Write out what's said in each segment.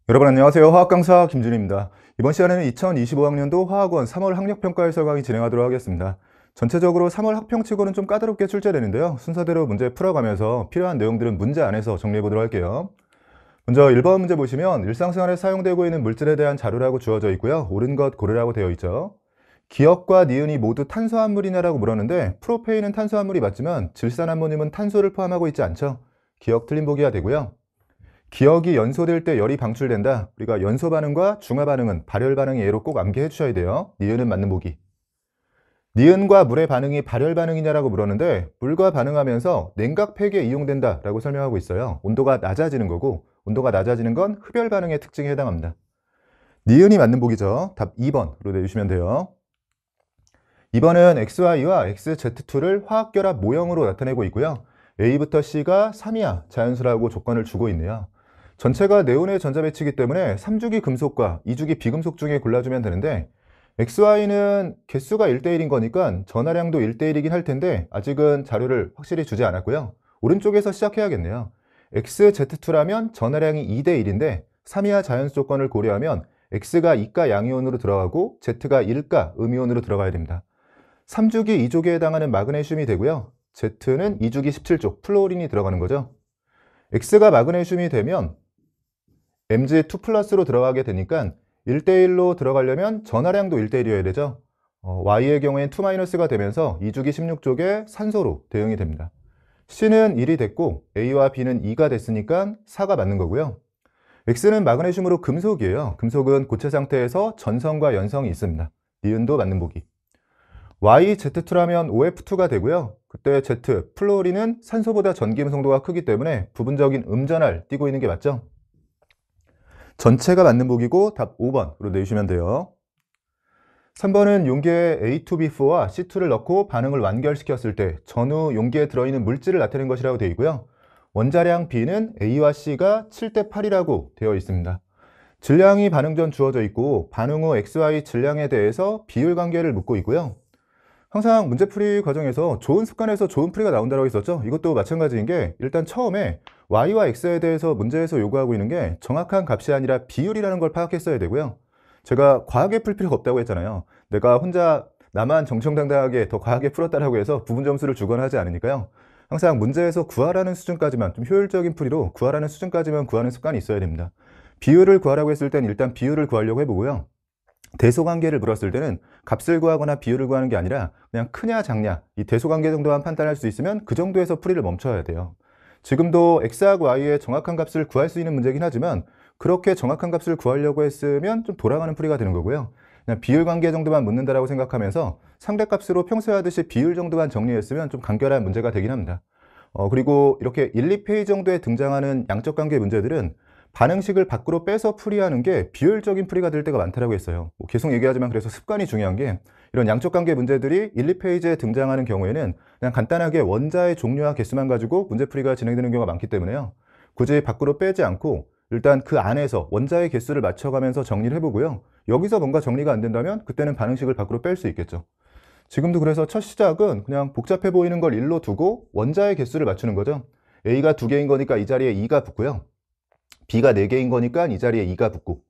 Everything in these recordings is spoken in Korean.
여러분 안녕하세요. 화학 강사 김준입니다. 이번 시간에는 2025학년도 화학원 3월 학력평가 해설 강의 진행하도록 하겠습니다. 전체적으로 3월 학평치고는 좀 까다롭게 출제되는데요. 순서대로 문제 풀어가면서 필요한 내용들은 문제 안에서 정리해 보도록 할게요. 먼저 1번 문제 보시면 일상생활에 사용되고 있는 물질에 대한 자료라고 주어져 있고요. 옳은 것 고르라고 되어 있죠. 기억과 니은이 모두 탄소화물이냐라고 물었는데 프로페인은 탄소화물이 맞지만 질산암모늄은 탄소를 포함하고 있지 않죠. 기억 틀린 보기가 되고요. 기억이 연소될 때 열이 방출된다. 우리가 연소 반응과 중화 반응은 발열 반응의 예로 꼭 암기해 주셔야 돼요. 니은은 맞는 보기. 니은과 물의 반응이 발열 반응이냐라고 물었는데 물과 반응하면서 냉각 폐기에 이용된다 라고 설명하고 있어요. 온도가 낮아지는 거고 온도가 낮아지는 건 흡열 반응의 특징에 해당합니다. 니은이 맞는 보기죠. 답 2번으로 내주시면 돼요. 2번은 XY와 XZ2를 화학결합 모형으로 나타내고 있고요. A부터 C가 3이하 자연수라고 조건을 주고 있네요. 전체가 네온의 전자배치이기 때문에 3주기 금속과 2주기 비금속 중에 골라주면 되는데 XY는 개수가 1대1인 거니까 전하량도 1대1이긴 할 텐데 아직은 자료를 확실히 주지 않았고요. 오른쪽에서 시작해야겠네요. XZ2라면 전하량이 2대1인데 3이하 자연수 조건을 고려하면 X가 이가 양이온으로 들어가고 Z가 1가 음이온으로 들어가야 됩니다. 3주기 2족에 해당하는 마그네슘이 되고요. Z는 2주기 17족 플로린이 들어가는 거죠. X가 마그네슘이 되면 Mg2 플러스로 들어가게 되니까 1대1로 들어가려면 전하량도 1대1이어야 되죠. Y의 경우엔 2-가 되면서 2주기 16족의 산소로 대응이 됩니다. C는 1이 됐고 A와 B는 2가 됐으니까 4가 맞는 거고요. X는 마그네슘으로 금속이에요. 금속은 고체 상태에서 전성과 연성이 있습니다. 니은도 맞는 보기. YZ2라면 OF2가 되고요. 그때 Z, 플로린은 산소보다 전기음 성도가 크기 때문에 부분적인 음전할 띄고 있는 게 맞죠? 전체가 맞는 보기고 답 5번으로 내주시면 돼요. 3번은 용기에 A2B4와 C2를 넣고 반응을 완결시켰을 때 전후 용기에 들어있는 물질을 나타낸 것이라고 되어 있고요. 원자량 B는 A와 C가 7대8이라고 되어 있습니다. 질량이 반응 전 주어져 있고 반응 후 XY 질량에 대해서 비율 관계를 묻고 있고요. 항상 문제풀이 과정에서 좋은 습관에서 좋은 풀이가 나온다고 했었죠. 이것도 마찬가지인 게 일단 처음에 Y와 X에 대해서 문제에서 요구하고 있는 게 정확한 값이 아니라 비율이라는 걸 파악했어야 되고요. 제가 과하게 풀 필요가 없다고 했잖아요. 내가 혼자 나만 정정당당하게 더 과하게 풀었다라고 해서 부분 점수를 주거나 하지 않으니까요. 항상 문제에서 구하라는 수준까지만 좀 효율적인 풀이로 구하라는 수준까지만 구하는 습관이 있어야 됩니다. 비율을 구하라고 했을 땐 일단 비율을 구하려고 해보고요. 대소관계를 물었을 때는 값을 구하거나 비율을 구하는 게 아니라 그냥 크냐 작냐 이 대소관계 정도만 판단할 수 있으면 그 정도에서 풀이를 멈춰야 돼요. 지금도 x하고 y의 정확한 값을 구할 수 있는 문제긴 하지만 그렇게 정확한 값을 구하려고 했으면 좀 돌아가는 풀이가 되는 거고요. 그냥 비율 관계 정도만 묻는다라고 생각하면서 상대값으로 평소에 하듯이 비율 정도만 정리했으면 좀 간결한 문제가 되긴 합니다. 그리고 이렇게 1, 2페이지 정도에 등장하는 양적 관계 문제들은 반응식을 밖으로 빼서 풀이하는 게 비효율적인 풀이가 될 때가 많다고 했어요. 계속 얘기하지만 그래서 습관이 중요한 게 이런 양적 관계 문제들이 1, 2페이지에 등장하는 경우에는 그냥 간단하게 원자의 종류와 개수만 가지고 문제 풀이가 진행되는 경우가 많기 때문에요. 굳이 밖으로 빼지 않고 일단 그 안에서 원자의 개수를 맞춰가면서 정리를 해보고요. 여기서 뭔가 정리가 안 된다면 그때는 반응식을 밖으로 뺄 수 있겠죠. 지금도 그래서 첫 시작은 그냥 복잡해 보이는 걸 1로 두고 원자의 개수를 맞추는 거죠. A가 2개인 거니까 이 자리에 2가 붙고요. B가 4개인 거니까 이 자리에 2가 붙고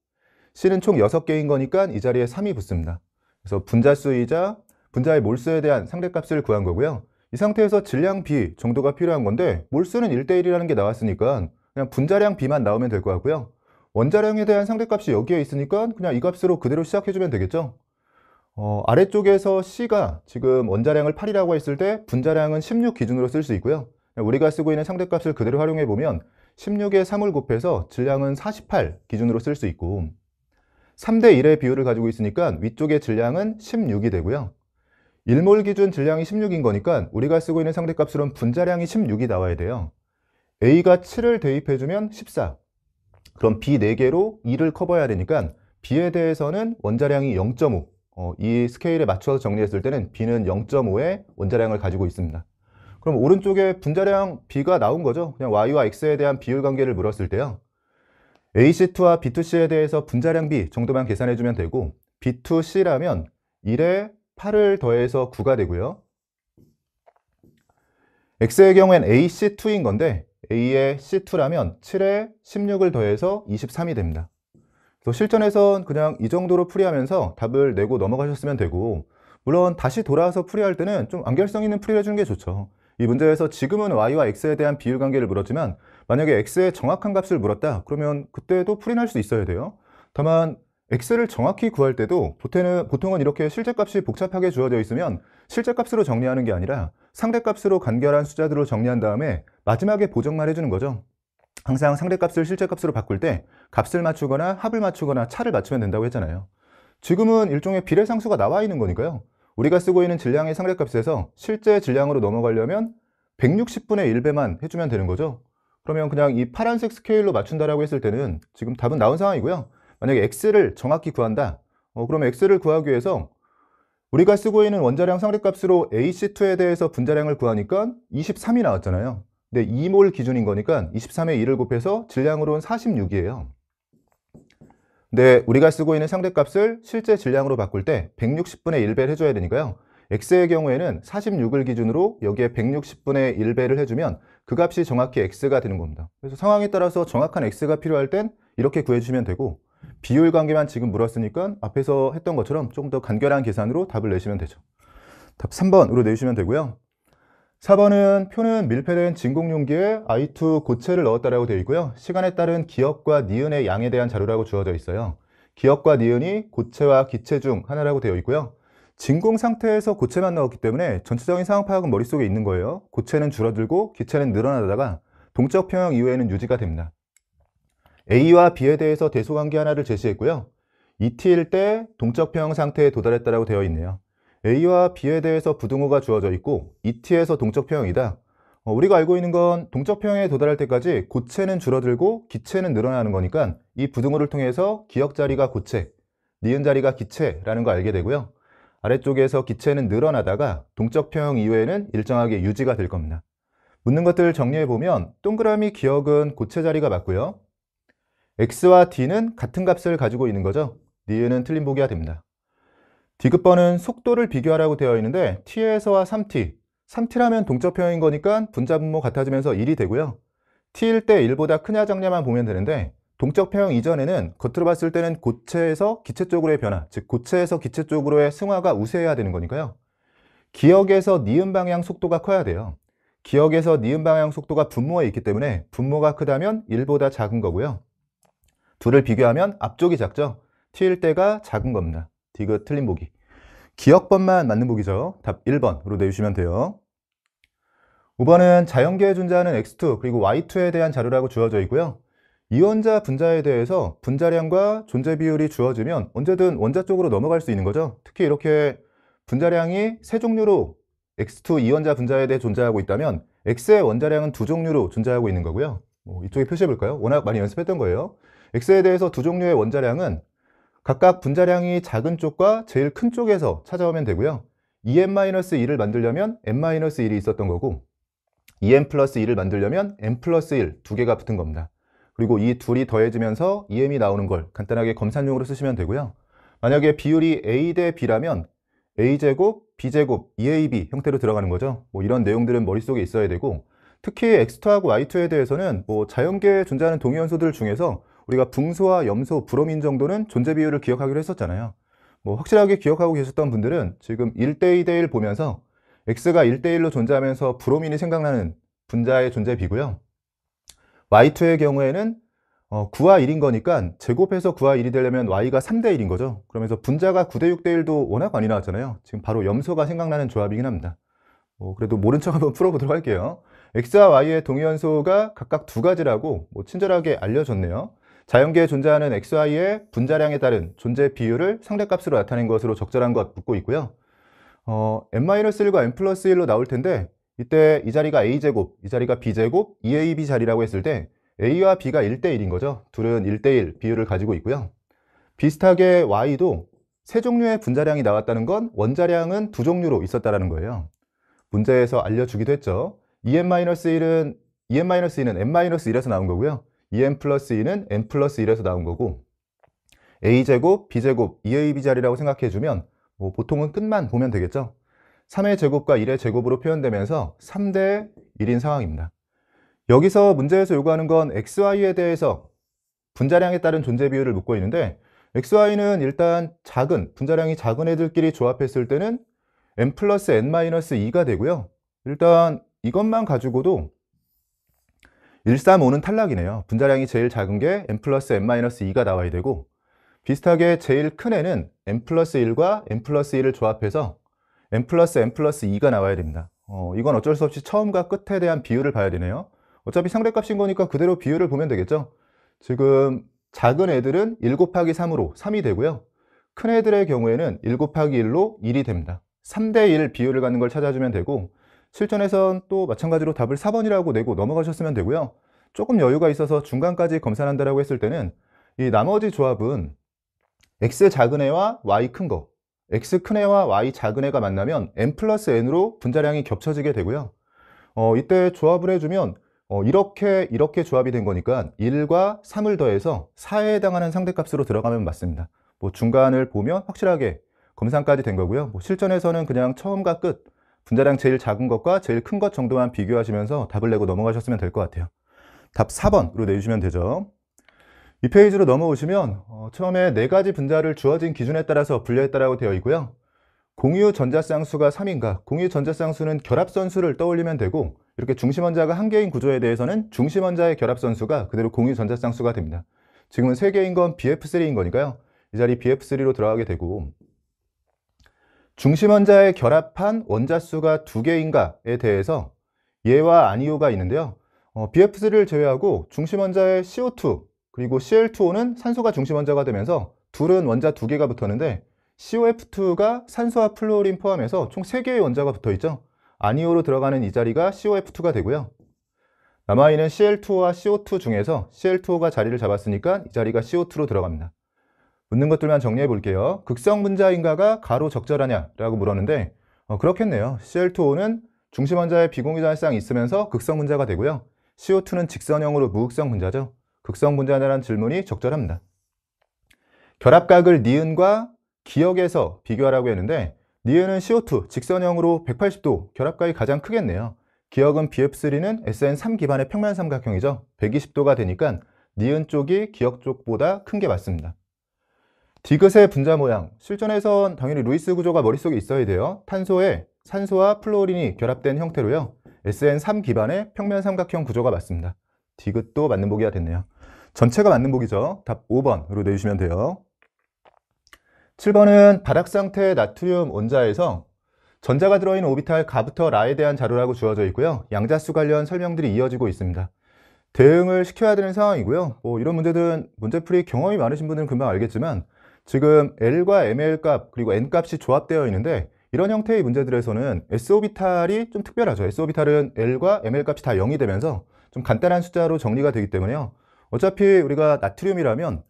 C는 총 6개인 거니까 이 자리에 3이 붙습니다. 그래서 분자수이자 분자의 몰수에 대한 상대값을 구한 거고요. 이 상태에서 질량 B 정도가 필요한 건데 몰수는 1대1이라는 게 나왔으니까 그냥 분자량 B만 나오면 될 것 같고요. 원자량에 대한 상대값이 여기에 있으니까 그냥 이 값으로 그대로 시작해주면 되겠죠. 아래쪽에서 C가 지금 원자량을 8이라고 했을 때 분자량은 16 기준으로 쓸 수 있고요. 우리가 쓰고 있는 상대값을 그대로 활용해 보면 16에 3을 곱해서 질량은 48 기준으로 쓸 수 있고 3대1의 비율을 가지고 있으니까 위쪽의 질량은 16이 되고요. 1몰 기준 질량이 16인 거니까 우리가 쓰고 있는 상대값으로는 분자량이 16이 나와야 돼요. A가 7을 대입해주면 14. 그럼 B 4개로 2를 커버해야 되니까 B에 대해서는 원자량이 0.5. 이 스케일에 맞춰서 정리했을 때는 B는 0.5의 원자량을 가지고 있습니다. 그럼 오른쪽에 분자량 B가 나온 거죠. 그냥 Y와 X에 대한 비율 관계를 물었을 때요. AC2와 B2C에 대해서 분자량 B 정도만 계산해주면 되고 B2C라면 1에 8을 더해서 9가 되고요. X의 경우엔 AC2인 건데 A에 C2라면 7에 16을 더해서 23이 됩니다. 그래서 실전에선 그냥 이 정도로 풀이하면서 답을 내고 넘어가셨으면 되고, 물론 다시 돌아와서 풀이할 때는 좀 완결성 있는 풀이를 해주는 게 좋죠. 이 문제에서 지금은 y와 x에 대한 비율 관계를 물었지만 만약에 x의 정확한 값을 물었다 그러면 그때도 풀이할 수 있어야 돼요. 다만 x를 정확히 구할 때도 보통은 이렇게 실제값이 복잡하게 주어져 있으면 실제값으로 정리하는 게 아니라 상대값으로 간결한 숫자들로 정리한 다음에 마지막에 보정만 해주는 거죠. 항상 상대값을 실제값으로 바꿀 때 값을 맞추거나 합을 맞추거나 차를 맞추면 된다고 했잖아요. 지금은 일종의 비례상수가 나와 있는 거니까요. 우리가 쓰고 있는 질량의 상대값에서 실제 질량으로 넘어가려면 160분의 1배만 해주면 되는 거죠. 그러면 그냥 이 파란색 스케일로 맞춘다라고 했을 때는 지금 답은 나온 상황이고요. 만약에 x를 정확히 구한다. 그러면 x를 구하기 위해서 우리가 쓰고 있는 원자량 상대값으로 AC2에 대해서 분자량을 구하니까 23이 나왔잖아요. 근데 2몰 기준인 거니까 23에 2를 곱해서 질량으로는 46이에요. 근데 우리가 쓰고 있는 상대값을 실제 질량으로 바꿀 때 160분의 1배를 해줘야 되니까요. x의 경우에는 46을 기준으로 여기에 160분의 1배를 해주면 그 값이 정확히 x가 되는 겁니다. 그래서 상황에 따라서 정확한 x가 필요할 땐 이렇게 구해주시면 되고, 비율 관계만 지금 물었으니까 앞에서 했던 것처럼 조금 더 간결한 계산으로 답을 내시면 되죠. 답 3번으로 내주시면 되고요. 4번은 표는 밀폐된 진공용기에 I2 고체를 넣었다라고 되어 있고요. 시간에 따른 기억과 니은의 양에 대한 자료라고 주어져 있어요. 기억과 니은이 고체와 기체 중 하나라고 되어 있고요. 진공 상태에서 고체만 넣었기 때문에 전체적인 상황 파악은 머릿속에 있는 거예요. 고체는 줄어들고 기체는 늘어나다가 동적 평형 이후에는 유지가 됩니다. A와 B에 대해서 대소관계 하나를 제시했고요. ET일 때 동적 평형 상태에 도달했다라고 되어 있네요. A와 B에 대해서 부등호가 주어져 있고 ET에서 동적 평형이다. 우리가 알고 있는 건 동적 평형에 도달할 때까지 고체는 줄어들고 기체는 늘어나는 거니까 이 부등호를 통해서 기억 자리가 고체, 니은 자리가 기체라는 거 알게 되고요. 아래쪽에서 기체는 늘어나다가 동적 평형 이후에는 일정하게 유지가 될 겁니다. 묻는 것들 정리해 보면 동그라미 기억은 고체 자리가 맞고요. X와 D는 같은 값을 가지고 있는 거죠. 니은은 틀린 보기가 됩니다. 디귿번은 속도를 비교하라고 되어 있는데 T에서와 3T, 3T라면 동적 평형인 거니까 분자 분모 같아지면서 1이 되고요. T일 때 1보다 크냐 작냐만 보면 되는데 동적 평형 이전에는 겉으로 봤을 때는 고체에서 기체 쪽으로의 변화, 즉 고체에서 기체 쪽으로의 승화가 우세해야 되는 거니까요. 기억에서 니은 방향 속도가 커야 돼요. 기억에서 니은 방향 속도가 분모에 있기 때문에 분모가 크다면 1보다 작은 거고요. 둘을 비교하면 앞쪽이 작죠. T일 때가 작은 겁니다. 디귿 틀린 보기. 기억번만 맞는 보기죠. 답 1번으로 내주시면 돼요. 5번은 자연계에 존재하는 X2 그리고 Y2에 대한 자료라고 주어져 있고요. 이원자 분자에 대해서 분자량과 존재 비율이 주어지면 언제든 원자 쪽으로 넘어갈 수 있는 거죠. 특히 이렇게 분자량이 세 종류로 X2 이원자 분자에 대해 존재하고 있다면 X의 원자량은 두 종류로 존재하고 있는 거고요. 이쪽에 표시해 볼까요? 워낙 많이 연습했던 거예요. X에 대해서 두 종류의 원자량은 각각 분자량이 작은 쪽과 제일 큰 쪽에서 찾아오면 되고요. 2n-1을 만들려면 n-1이 있었던 거고 2n 플러스 1을 만들려면 n 플러스 1 두 개가 붙은 겁니다. 그리고 이 둘이 더해지면서 2m이 나오는 걸 간단하게 검산용으로 쓰시면 되고요. 만약에 비율이 a 대 b라면 a제곱, b제곱, 2ab 형태로 들어가는 거죠. 이런 내용들은 머릿속에 있어야 되고, 특히 X2하고 Y2에 대해서는 자연계에 존재하는 동위원소들 중에서 우리가 붕소와 염소, 브로민 정도는 존재 비율을 기억하기로 했었잖아요. 확실하게 기억하고 계셨던 분들은 지금 1대2 대1 보면서 X가 1대1로 존재하면서 브로민이 생각나는 분자의 존재 비고요. Y2의 경우에는 9와 1인 거니까 제곱해서 9와 1이 되려면 Y가 3대 1인 거죠. 그러면서 분자가 9대 6대 1도 워낙 많이 나왔잖아요. 지금 바로 염소가 생각나는 조합이긴 합니다. 그래도 모른 척 한번 풀어보도록 할게요. X와 Y의 동위원소가 각각 두 가지라고 친절하게 알려줬네요. 자연계에 존재하는 XY의 분자량에 따른 존재 비율을 상대값으로 나타낸 것으로 적절한 것 묻고 있고요. n-1과 n+1로 나올 텐데 이때 이 자리가 a제곱, 이 자리가 b제곱, 2ab 자리라고 했을 때 a와 b가 1대1인 거죠. 둘은 1대1 비율을 가지고 있고요. 비슷하게 y도 세 종류의 분자량이 나왔다는 건 원자량은 두 종류로 있었다는 거예요. 문제에서 알려주기도 했죠. 2n-1은 n-1에서 나온 거고요. 2n 플러스 2는 n 플러스 1에서 나온 거고, a제곱, b제곱, 2ab 자리라고 생각해주면 보통은 끝만 보면 되겠죠. 3의 제곱과 1의 제곱으로 표현되면서 3대 1인 상황입니다. 여기서 문제에서 요구하는 건 XY에 대해서 분자량에 따른 존재 비율을 묻고 있는데 xy는 일단 분자량이 작은 애들끼리 조합했을 때는 n 플러스 n-2가 되고요. 일단 이것만 가지고도 135는 탈락이네요. 분자량이 제일 작은 게 n 플러스 n-2가 나와야 되고, 비슷하게 제일 큰 애는 n 플러스 1과 n 플러스 1을 조합해서 n 플러스 n 플러스 2가 나와야 됩니다. 이건 어쩔 수 없이 처음과 끝에 대한 비율을 봐야 되네요. 어차피 상대값인 거니까 그대로 비율을 보면 되겠죠. 지금 작은 애들은 1 곱하기 3으로 3이 되고요. 큰 애들의 경우에는 1 곱하기 1로 1이 됩니다. 3대 1 비율을 갖는 걸 찾아주면 되고, 실전에선 또 마찬가지로 답을 4번이라고 내고 넘어가셨으면 되고요. 조금 여유가 있어서 중간까지 검산한다라고 했을 때는 이 나머지 조합은 x 작은 애와 y 큰 거, x 큰 애와 y 작은 애가 만나면 n 플러스 n으로 분자량이 겹쳐지게 되고요. 이때 조합을 해주면 이렇게 조합이 된 거니까 1과 3을 더해서 4에 해당하는 상대값으로 들어가면 맞습니다. 뭐 중간을 보면 확실하게 검산까지 된 거고요. 뭐 실전에서는 그냥 처음과 끝, 분자량 제일 작은 것과 제일 큰 것 정도만 비교하시면서 답을 내고 넘어가셨으면 될 것 같아요. 답 4번으로 내주시면 되죠. 이 페이지로 넘어오시면 처음에 4가지 분자를 주어진 기준에 따라서 분류했다라고 되어 있고요. 공유 전자쌍수가 3인가, 공유 전자쌍수는 결합선수를 떠올리면 되고, 이렇게 중심원자가 1개인 구조에 대해서는 중심원자의 결합선수가 그대로 공유 전자쌍수가 됩니다. 지금은 3개인 건 BF3인 거니까요. 이 자리 BF3로 들어가게 되고, 중심원자의 결합한 원자수가 2개인가에 대해서 예와 아니오가 있는데요. BF3를 제외하고 중심원자의 CO2 그리고 Cl2O는 산소가 중심원자가 되면서 둘은 원자 2개가 붙었는데, COF2가 산소와 플루오린 포함해서 총 3개의 원자가 붙어 있죠. 아니오로 들어가는 이 자리가 COF2가 되고요. 남아있는 Cl2O와 CO2 중에서 Cl2O가 자리를 잡았으니까 이 자리가 CO2로 들어갑니다. 묻는 것들만 정리해 볼게요. 극성 분자인가가 가로 적절하냐 라고 물었는데 그렇겠네요. Cl2O는 중심원자에 비공유전화쌍이 있으면서 극성 분자가 되고요. CO2는 직선형으로 무극성 분자죠. 극성 분자냐라는 질문이 적절합니다. 결합각을 니은과 기역에서 비교하라고 했는데, 니은은 CO2 직선형으로 180도 결합각이 가장 크겠네요. 기역은 BF3는 SN3 기반의 평면삼각형이죠. 120도가 되니까 니은 쪽이 기역 쪽보다 큰 게 맞습니다. 디귿의 분자 모양, 실전에선 당연히 루이스 구조가 머릿속에 있어야 돼요. 탄소에 산소와 플루오린이 결합된 형태로요. SN3 기반의 평면삼각형 구조가 맞습니다. 디귿도 맞는 보기가 됐네요. 전체가 맞는 보기죠. 답 5번으로 내주시면 돼요. 7번은 바닥 상태의 나트륨 원자에서 전자가 들어있는 오비탈 가부터 라에 대한 자료라고 주어져 있고요. 양자수 관련 설명들이 이어지고 있습니다. 대응을 시켜야 되는 상황이고요. 이런 문제들은 문제풀이 경험이 많으신 분들은 금방 알겠지만, 지금 L과 ML 값 그리고 N 값이 조합되어 있는데, 이런 형태의 문제들에서는 S오비탈이 좀 특별하죠. S오비탈은 L과 ML 값이 다 0이 되면서 좀 간단한 숫자로 정리가 되기 때문에요. 어차피 우리가 나트륨이라면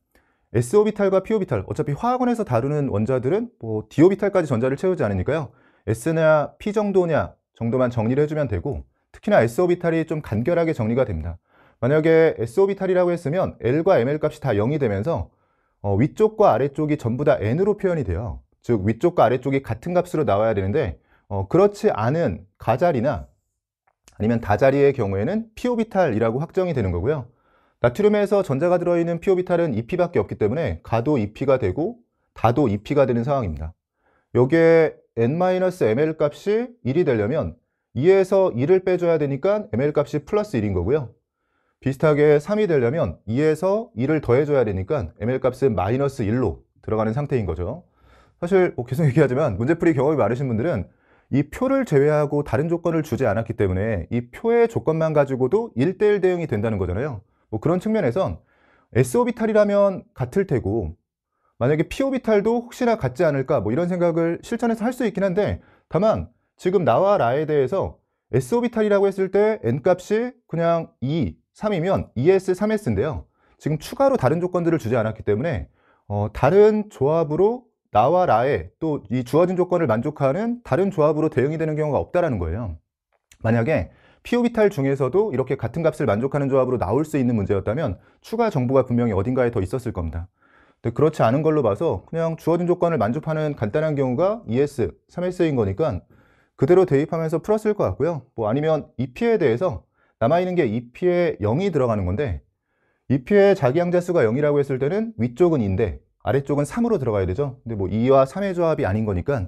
S오비탈과 P오비탈, 어차피 화학원에서 다루는 원자들은 D오비탈까지 전자를 채우지 않으니까요. S냐 P 정도냐 정도만 정리를 해주면 되고, 특히나 S오비탈이 좀 간결하게 정리가 됩니다. 만약에 S오비탈이라고 했으면 L과 ML 값이 다 0이 되면서 위쪽과 아래쪽이 전부 다 N으로 표현이 돼요. 즉 위쪽과 아래쪽이 같은 값으로 나와야 되는데, 그렇지 않은 가자리나 아니면 다자리의 경우에는 P오비탈이라고 확정이 되는 거고요. 나트륨에서 전자가 들어있는 P오비탈은 2P밖에 없기 때문에 가도 2P가 되고 다도 2P가 되는 상황입니다. 여기에 N-ML 값이 1이 되려면 2에서 1을 빼줘야 되니까 ML 값이 플러스 1인 거고요. 비슷하게 3이 되려면 2에서 1을 더해줘야 되니까 ML 값은 마이너스 1로 들어가는 상태인 거죠. 사실 계속 얘기하지만 문제풀이 경험이 많으신 분들은 이 표를 제외하고 다른 조건을 주지 않았기 때문에 이 표의 조건만 가지고도 1대1 대응이 된다는 거잖아요. 그런 측면에선 S오비탈이라면 같을 테고, 만약에 P오비탈도 혹시나 같지 않을까 이런 생각을 실전에서 할 수 있긴 한데, 다만 지금 나와 라에 대해서 S오비탈이라고 했을 때 N값이 그냥 2, 3이면 2s, 3s인데요. 지금 추가로 다른 조건들을 주지 않았기 때문에 다른 조합으로 나와 라에 또 이 주어진 조건을 만족하는 다른 조합으로 대응이 되는 경우가 없다라는 거예요. 만약에 P오비탈 중에서도 이렇게 같은 값을 만족하는 조합으로 나올 수 있는 문제였다면 추가 정보가 분명히 어딘가에 더 있었을 겁니다. 근데 그렇지 않은 걸로 봐서 그냥 주어진 조건을 만족하는 간단한 경우가 2s, 3s인 거니까 그대로 대입하면서 풀었을 것 같고요. 아니면 2P에 대해서 남아있는 게 2P에 0이 들어가는 건데, EP의 자기항자수가 0이라고 했을 때는 위쪽은 2인데 아래쪽은 3으로 들어가야 되죠. 근데 뭐 2와 3의 조합이 아닌 거니까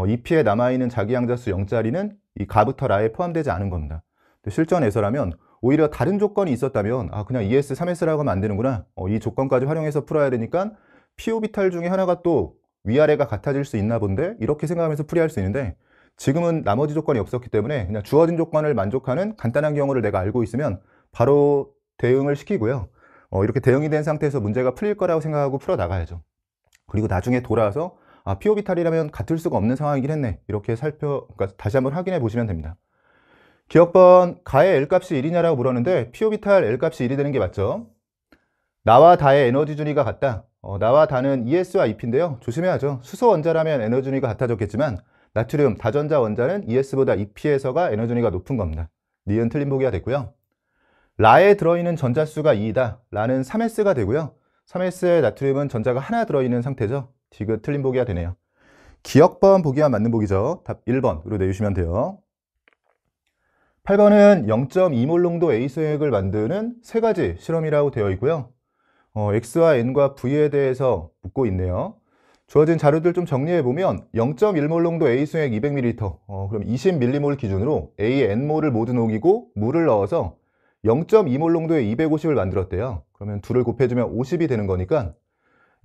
EP에 남아있는 자기항자수 0짜리는 이 가부터 라에 포함되지 않은 겁니다. 실전에서라면 오히려 다른 조건이 있었다면 그냥 ES, 3S라고 하면 안 되는구나. 이 조건까지 활용해서 풀어야 되니까 P오비탈 중에 하나가 또 위아래가 같아질 수 있나 본데 이렇게 생각하면서 풀이할 수 있는데 지금은 나머지 조건이 없었기 때문에 그냥 주어진 조건을 만족하는 간단한 경우를 내가 알고 있으면 바로 대응을 시키고요. 이렇게 대응이 된 상태에서 문제가 풀릴 거라고 생각하고 풀어 나가야죠. 그리고 나중에 돌아와서 P오비탈이라면 같을 수가 없는 상황이긴 했네. 이렇게 그러니까 다시 한번 확인해 보시면 됩니다. 기억번 가의 L값이 1이냐라고 물었는데 P오비탈 L값이 1이 되는 게 맞죠? 나와 다의 에너지 준위가 같다. 나와 다는 ES와 EP인데요. 조심해야죠. 수소 원자라면 에너지 준위가 같아졌겠지만 나트륨 다전자 원자는 ES보다 EP에서가 에너지 준위가 높은 겁니다. 니은 틀린 보기가 됐고요. 라에 들어있는 전자수가 2이다. 라는 3S가 되고요. 3S에 나트륨은 전자가 하나 들어있는 상태죠. 디귿 틀린 보기가 되네요. 기억번 보기와 맞는 보기죠. 답 1번으로 내주시면 돼요. 8번은 0.2몰 농도 A소액을 만드는 세 가지 실험이라고 되어 있고요. X와 N과 V에 대해서 묻고 있네요. 주어진 자료들 좀 정리해보면 0.1몰 농도 A소액 200ml, 그럼 20m몰 기준으로 A, N몰을 모두 녹이고 물을 넣어서 0.2몰 농도의 250을 만들었대요. 그러면 둘을 곱해주면 50이 되는 거니까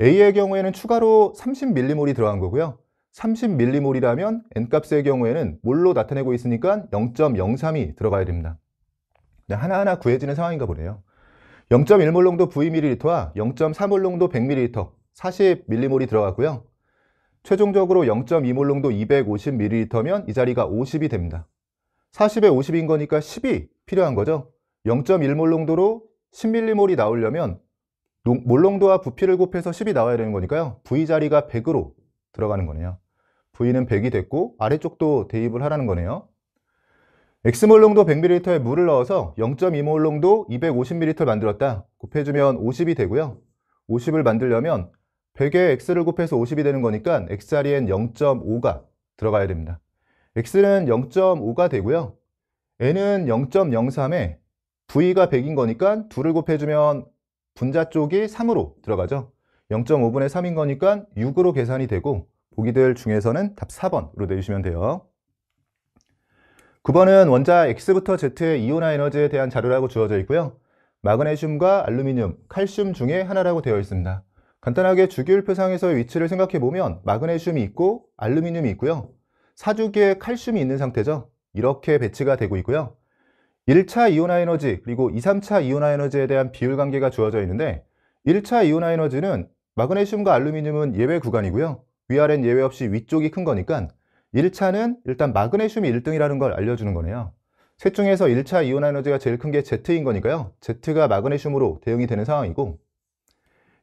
A의 경우에는 추가로 30m몰이 들어간 거고요. 30m몰이라면 N값의 경우에는 몰로 나타내고 있으니까 0.03이 들어가야 됩니다. 하나하나 구해지는 상황인가 보네요. 0.1몰 농도 Vml와 0.4몰 농도 100ml, 40m몰이 들어갔고요. 최종적으로 0.2몰 농도 250ml면 이 자리가 50이 됩니다. 40에 50인 거니까 10이 필요한 거죠. 0.1몰 농도로 10m몰이 나오려면 몰 농도와 부피를 곱해서 10이 나와야 되는 거니까요. V 자리가 100으로 들어가는 거네요. V는 100이 됐고 아래쪽도 대입을 하라는 거네요. X몰 농도 100ml에 물을 넣어서 0.2몰 농도 250ml 만들었다. 곱해주면 50이 되고요. 50을 만들려면 100에 X를 곱해서 50이 되는 거니까 X 자리엔 0.5가 들어가야 됩니다. X는 0.5가 되고요. N은 0.03에 V가 100인 거니까 둘을 곱해주면 분자 쪽이 3으로 들어가죠. 0.5분의 3인 거니까 6으로 계산이 되고 보기들 중에서는 답 4번으로 내주시면 돼요. 9번은 원자 X부터 Z의 이온화 에너지에 대한 자료라고 주어져 있고요. 마그네슘과 알루미늄, 칼슘 중에 하나라고 되어 있습니다. 간단하게 주기율표상에서의 위치를 생각해 보면 마그네슘이 있고 알루미늄이 있고요. 사주기에 칼슘이 있는 상태죠. 이렇게 배치가 되고 있고요. 1차 이온화 에너지 그리고 2, 3차 이온화 에너지에 대한 비율 관계가 주어져 있는데 1차 이온화 에너지는 마그네슘과 알루미늄은 예외 구간이고요. 위아래는 예외 없이 위쪽이 큰 거니까 1차는 일단 마그네슘이 1등이라는 걸 알려주는 거네요. 셋 중에서 1차 이온화 에너지가 제일 큰 게 Z인 거니까요. Z가 마그네슘으로 대응이 되는 상황이고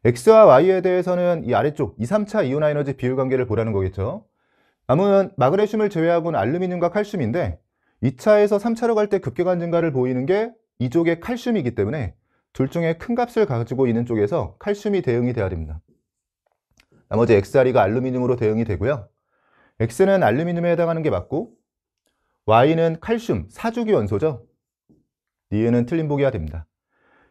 X와 Y에 대해서는 이 아래쪽 2, 3차 이온화 에너지 비율 관계를 보라는 거겠죠. 남은 마그네슘을 제외하고는 알루미늄과 칼슘인데 2차에서 3차로 갈 때 급격한 증가를 보이는 게 이쪽의 칼슘이기 때문에 둘 중에 큰 값을 가지고 있는 쪽에서 칼슘이 대응이 돼야 됩니다. 나머지 X자리가 알루미늄으로 대응이 되고요. X는 알루미늄에 해당하는 게 맞고 Y는 칼슘, 사주기 원소죠. 니은은 틀린 보기가 됩니다.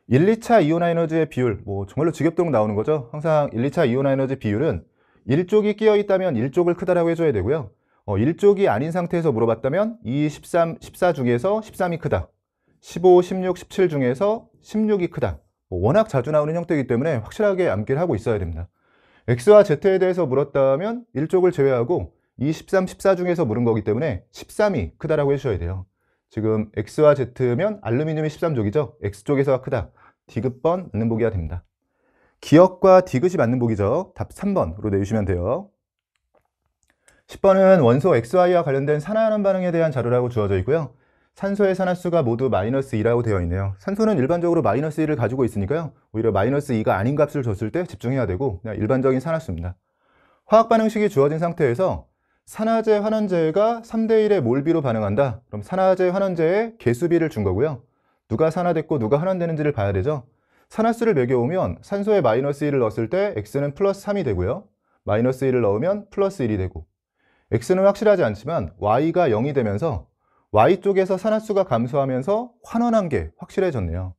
1, 2차 이온화 에너지의 비율, 정말로 지겹도록 나오는 거죠. 항상 1, 2차 이온화 에너지 비율은 1쪽이 끼어 있다면 1쪽을 크다라고 해줘야 되고요. 1쪽이 아닌 상태에서 물어봤다면 2, 13, 14 중에서 13이 크다. 15, 16, 17 중에서 16이 크다. 워낙 자주 나오는 형태이기 때문에 확실하게 암기를 하고 있어야 됩니다. X와 Z에 대해서 물었다면 1쪽을 제외하고 2, 13, 14 중에서 물은 거기 때문에 13이 크다라고 해주셔야 돼요. 지금 X와 Z면 알루미늄이 13쪽이죠. X쪽에서가 크다. 디귿번 맞는 보기가 됩니다. 기억과 디귿이 맞는 보기죠. 답 3번으로 내주시면 돼요. 10번은 원소 XY와 관련된 산화하는 반응에 대한 자료라고 주어져 있고요. 산소의 산화수가 모두 -2라고 되어 있네요. 산소는 일반적으로 -2를 가지고 있으니까요. 오히려 -2가 아닌 값을 줬을 때 집중해야 되고 그냥 일반적인 산화수입니다. 화학 반응식이 주어진 상태에서 산화제, 환원제가 3대1의 몰비로 반응한다. 그럼 산화제, 환원제의 개수비를 준 거고요. 누가 산화됐고 누가 환원되는지를 봐야 되죠. 산화수를 매겨오면 산소에 -1을 넣었을 때 X는 +3이 되고요. -1을 넣으면 +1이 되고 X는 확실하지 않지만 Y가 0이 되면서 Y쪽에서 산화수가 감소하면서 환원한 게 확실해졌네요.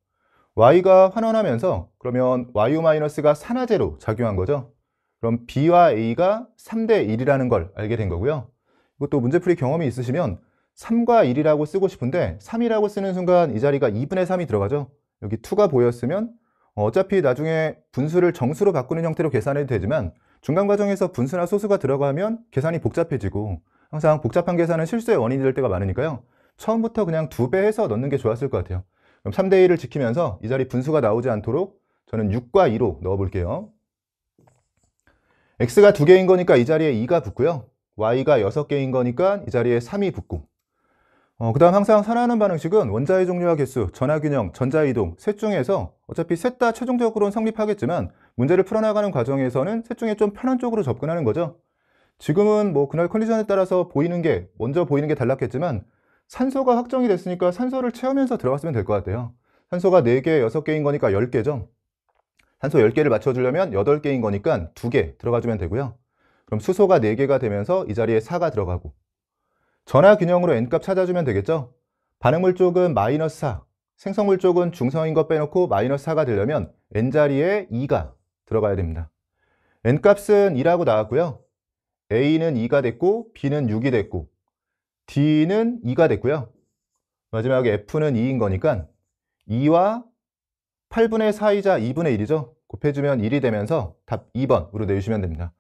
y가 환원하면서 그러면 yu-가 산화제로 작용한 거죠. 그럼 b와 a가 3대 1이라는 걸 알게 된 거고요. 이것도 문제풀이 경험이 있으시면 3과 1이라고 쓰고 싶은데 3이라고 쓰는 순간 이 자리가 2분의 3이 들어가죠. 여기 2가 보였으면 어차피 나중에 분수를 정수로 바꾸는 형태로 계산해도 되지만 중간 과정에서 분수나 소수가 들어가면 계산이 복잡해지고 항상 복잡한 계산은 실수의 원인이 될 때가 많으니까요. 처음부터 그냥 2배 해서 넣는 게 좋았을 것 같아요. 그럼 3대 1을 지키면서 이 자리 분수가 나오지 않도록 저는 6과 2로 넣어 볼게요. x가 2개인 거니까 이 자리에 2가 붙고요. y가 6개인 거니까 이 자리에 3이 붙고 그 다음 항상 산화하는 반응식은 원자의 종류와 개수, 전하균형, 전자이동 셋 중에서 어차피 셋 다 최종적으로는 성립하겠지만 문제를 풀어나가는 과정에서는 셋 중에 좀 편한 쪽으로 접근하는 거죠. 지금은 뭐 그날 컨디션에 따라서 먼저 보이는 게 달랐겠지만 산소가 확정이 됐으니까 산소를 채우면서 들어갔으면 될 것 같아요. 산소가 4개, 6개인 거니까 10개죠. 산소 10개를 맞춰주려면 8개인 거니까 2개 들어가주면 되고요. 그럼 수소가 4개가 되면서 이 자리에 4가 들어가고 전하균형으로 n값 찾아주면 되겠죠. 반응물 쪽은 마이너스 4, 생성물 쪽은 중성인 거 빼놓고 마이너스 4가 되려면 n자리에 2가 들어가야 됩니다. n값은 2라고 나왔고요. a는 2가 됐고 b는 6이 됐고 d는 2가 됐고요. 마지막에 f는 2인 거니까 2와 8분의 4이자 2분의 1이죠. 곱해주면 1이 되면서 답 2번으로 내주시면 됩니다.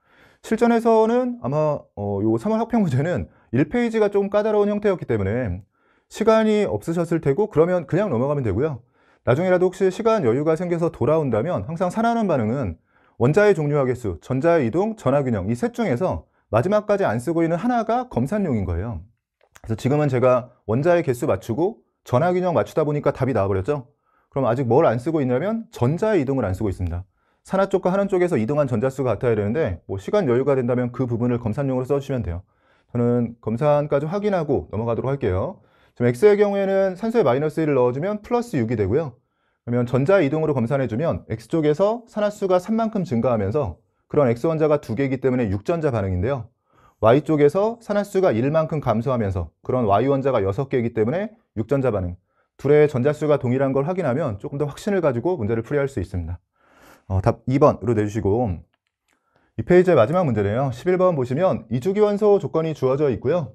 실전에서는 아마 요 3월 학평 문제는 1페이지가 조금 까다로운 형태였기 때문에 시간이 없으셨을 테고 그러면 그냥 넘어가면 되고요. 나중에라도 혹시 시간 여유가 생겨서 돌아온다면 항상 산화하는 반응은 원자의 종류와 개수, 전자의 이동, 전하균형 이 셋 중에서 마지막까지 안 쓰고 있는 하나가 검산용인 거예요. 그래서 지금은 제가 원자의 개수 맞추고 전하균형 맞추다 보니까 답이 나와버렸죠. 그럼 아직 뭘 안 쓰고 있냐면 전자의 이동을 안 쓰고 있습니다. 산화 쪽과 환원 쪽에서 이동한 전자수가 같아야 되는데 뭐 시간 여유가 된다면 그 부분을 검산용으로 써주시면 돼요. 저는 검산까지 확인하고 넘어가도록 할게요. 지금 X의 경우에는 산소에 마이너스 1을 넣어주면 플러스 6이 되고요. 그러면 전자 이동으로 검산해주면 X쪽에서 산화수가 3만큼 증가하면서 그런 X 원자가 2개이기 때문에 6전자 반응인데요. Y쪽에서 산화수가 1만큼 감소하면서 그런 Y 원자가 6개이기 때문에 6전자 반응. 둘의 전자수가 동일한 걸 확인하면 조금 더 확신을 가지고 문제를 풀이할 수 있습니다. 답 2번으로 내주시고 이 페이지의 마지막 문제네요. 11번 보시면 이주기원소 조건이 주어져 있고요.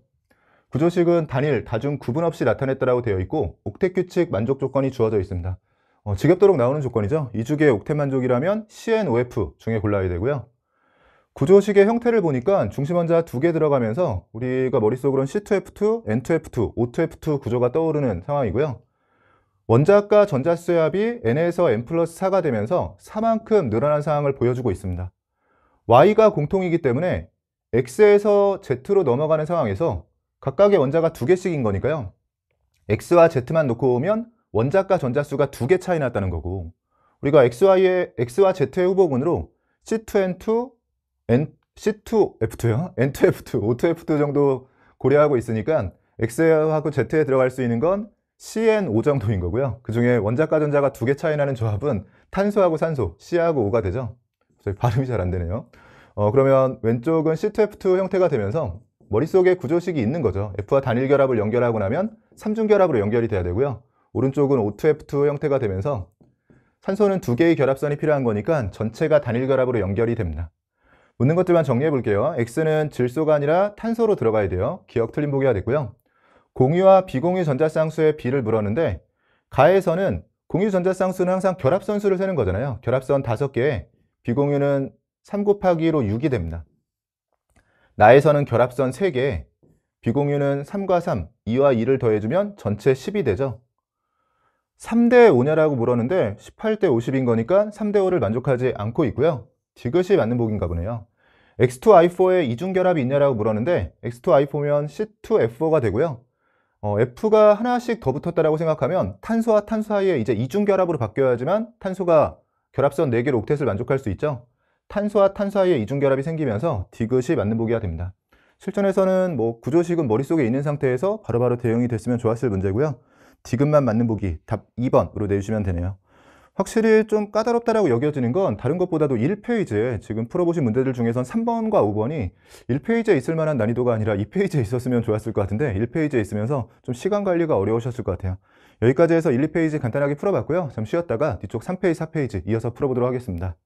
구조식은 단일, 다중 구분 없이 나타냈다라고 되어 있고 옥텟 규칙 만족 조건이 주어져 있습니다. 지겹도록 나오는 조건이죠. 이주기의 옥텟 만족이라면 CnOF 중에 골라야 되고요. 구조식의 형태를 보니까 중심원자 2개 들어가면서 우리가 머릿속으로는 C2F2, N2F2, O2F2 구조가 떠오르는 상황이고요. 원자과 전자수의 합이 n에서 n 플러스 4가 되면서 4만큼 늘어난 상황을 보여주고 있습니다. y가 공통이기 때문에 x에서 z로 넘어가는 상황에서 각각의 원자가 2개씩인 거니까요. x와 z만 놓고 오면 원자과 전자수가 2개 차이 났다는 거고 우리가 x와 z의 후보군으로 C2N2, C2F2요? N2F2, O2F2 정도 고려하고 있으니까 x하고 z에 들어갈 수 있는 건 CnO 정도인 거고요. 그 중에 원자과 전자가 2개 차이 나는 조합은 탄소하고 산소, C하고 O가 되죠. 발음이 잘 안 되네요. 그러면 왼쪽은 C2F2 형태가 되면서 머릿속에 구조식이 있는 거죠. F와 단일 결합을 연결하고 나면 3중 결합으로 연결이 돼야 되고요. 오른쪽은 O2F2 형태가 되면서 산소는 2개의 결합선이 필요한 거니까 전체가 단일 결합으로 연결이 됩니다. 묻는 것들만 정리해 볼게요. X는 질소가 아니라 탄소로 들어가야 돼요. 기억 틀린 보기가 됐고요. 공유와 비공유 전자쌍수의 비를 물었는데 가에서는 공유 전자쌍수는 항상 결합선수를 세는 거잖아요. 결합선 5개에 비공유는 3 곱하기 2로 6이 됩니다. 나에서는 결합선 3개에 비공유는 3과 3, 2와 2를 더해주면 전체 10이 되죠. 3대 5냐라고 물었는데 18대 50인 거니까 3대 5를 만족하지 않고 있고요. 디귿이 맞는 보기인가 보네요. X2I4에 이중결합이 있냐라고 물었는데 X2I4면 C2F4가 되고요. F가 하나씩 더 붙었다라고 생각하면 탄소와 탄소 사이에 이제 이중결합으로 바뀌어야지만 탄소가 결합선 4개로 옥텟을 만족할 수 있죠. 탄소와 탄소 사이에 이중결합이 생기면서 디귿이 맞는 보기가 됩니다. 실전에서는 뭐 구조식은 머릿속에 있는 상태에서 바로바로 대응이 됐으면 좋았을 문제고요. 디귿만 맞는 보기 답 2번으로 내주시면 되네요. 확실히 좀 까다롭다라고 여겨지는 건 다른 것보다도 1페이지에 지금 풀어보신 문제들 중에선 3번과 5번이 1페이지에 있을 만한 난이도가 아니라 2페이지에 있었으면 좋았을 것 같은데 1페이지에 있으면서 좀 시간 관리가 어려우셨을 것 같아요. 여기까지 해서 1, 2페이지 간단하게 풀어봤고요. 잠시 쉬었다가 뒤쪽 3페이지, 4페이지 이어서 풀어보도록 하겠습니다.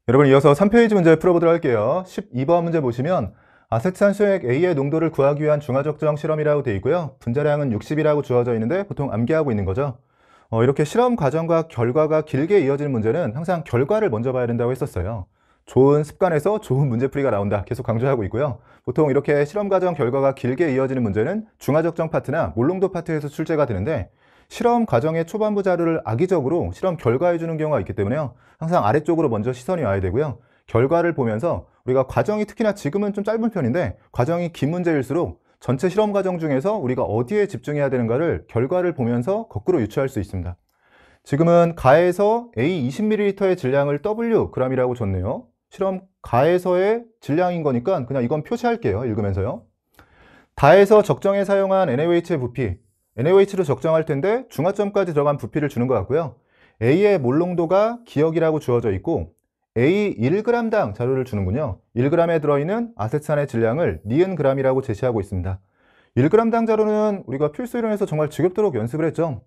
여러분, 이어서 3페이지 문제 풀어보도록 할게요. 12번 문제 보시면 아세트산소액 A의 농도를 구하기 위한 중화적정 실험이라고 되어 있고요. 분자량은 60이라고 주어져 있는데 보통 암기하고 있는 거죠. 이렇게 실험 과정과 결과가 길게 이어지는 문제는 항상 결과를 먼저 봐야 된다고 했었어요. 좋은 습관에서 좋은 문제풀이가 나온다. 계속 강조하고 있고요. 보통 이렇게 실험 과정 결과가 길게 이어지는 문제는 중화적정 파트나 몰농도 파트에서 출제가 되는데 실험 과정의 초반부 자료를 악의적으로 실험 결과해 주는 경우가 있기 때문에요. 항상 아래쪽으로 먼저 시선이 와야 되고요. 결과를 보면서 우리가 과정이 특히나 지금은 좀 짧은 편인데 과정이 긴 문제일수록 전체 실험 과정 중에서 우리가 어디에 집중해야 되는가를 결과를 보면서 거꾸로 유추할 수 있습니다. 지금은 가에서 A 20ml의 질량을 Wg이라고 줬네요. 실험 가에서의 질량인 거니까 그냥 이건 표시할게요. 읽으면서요. 다에서 적정에 사용한 NaOH의 부피, NaOH로 적정할 텐데 중화점까지 들어간 부피를 주는 것 같고요. A의 몰농도가 기억이라고 주어져 있고 A 1g당 자료를 주는군요. 1g에 들어있는 아세트산의 질량을 니은 g이라고 제시하고 있습니다. 1g당 자료는 우리가 필수 이론에서 정말 지겹도록 연습을 했죠.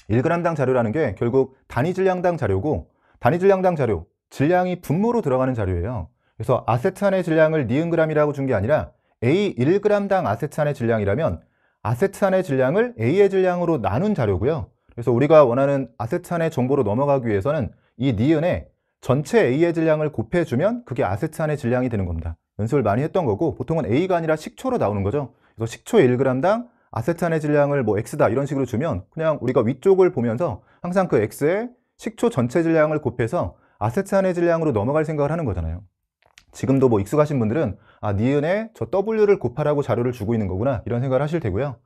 1g당 자료라는 게 결국 단위 질량당 자료고 단위 질량당 자료, 질량이 분모로 들어가는 자료예요. 그래서 아세트산의 질량을 니은 g이라고 준 게 아니라 A 1g당 아세트산의 질량이라면 아세트산의 질량을 A의 질량으로 나눈 자료고요. 그래서 우리가 원하는 아세트산의 정보로 넘어가기 위해서는 이 니은에 전체 A의 질량을 곱해주면 그게 아세트산의 질량이 되는 겁니다. 연습을 많이 했던 거고 보통은 A가 아니라 식초로 나오는 거죠. 그래서 식초 1g당 아세트산의 질량을 뭐 X다 이런 식으로 주면 그냥 우리가 위쪽을 보면서 항상 그 X에 식초 전체 질량을 곱해서 아세트산의 질량으로 넘어갈 생각을 하는 거잖아요. 지금도 뭐 익숙하신 분들은 니은에 저 W를 곱하라고 자료를 주고 있는 거구나 이런 생각을 하실 테고요.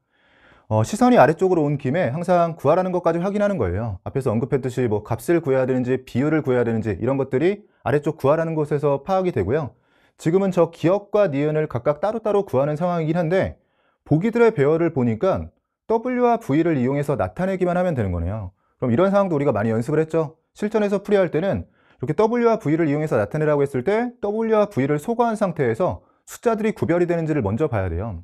시선이 아래쪽으로 온 김에 항상 구하라는 것까지 확인하는 거예요. 앞에서 언급했듯이 뭐 값을 구해야 되는지 비율을 구해야 되는지 이런 것들이 아래쪽 구하라는 곳에서 파악이 되고요. 지금은 저 기억과 니은을 각각 따로따로 구하는 상황이긴 한데 보기들의 배열을 보니까 W와 V를 이용해서 나타내기만 하면 되는 거네요. 그럼 이런 상황도 우리가 많이 연습을 했죠. 실전에서 풀이할 때는 이렇게 W와 V를 이용해서 나타내라고 했을 때 W와 V를 소거한 상태에서 숫자들이 구별이 되는지를 먼저 봐야 돼요.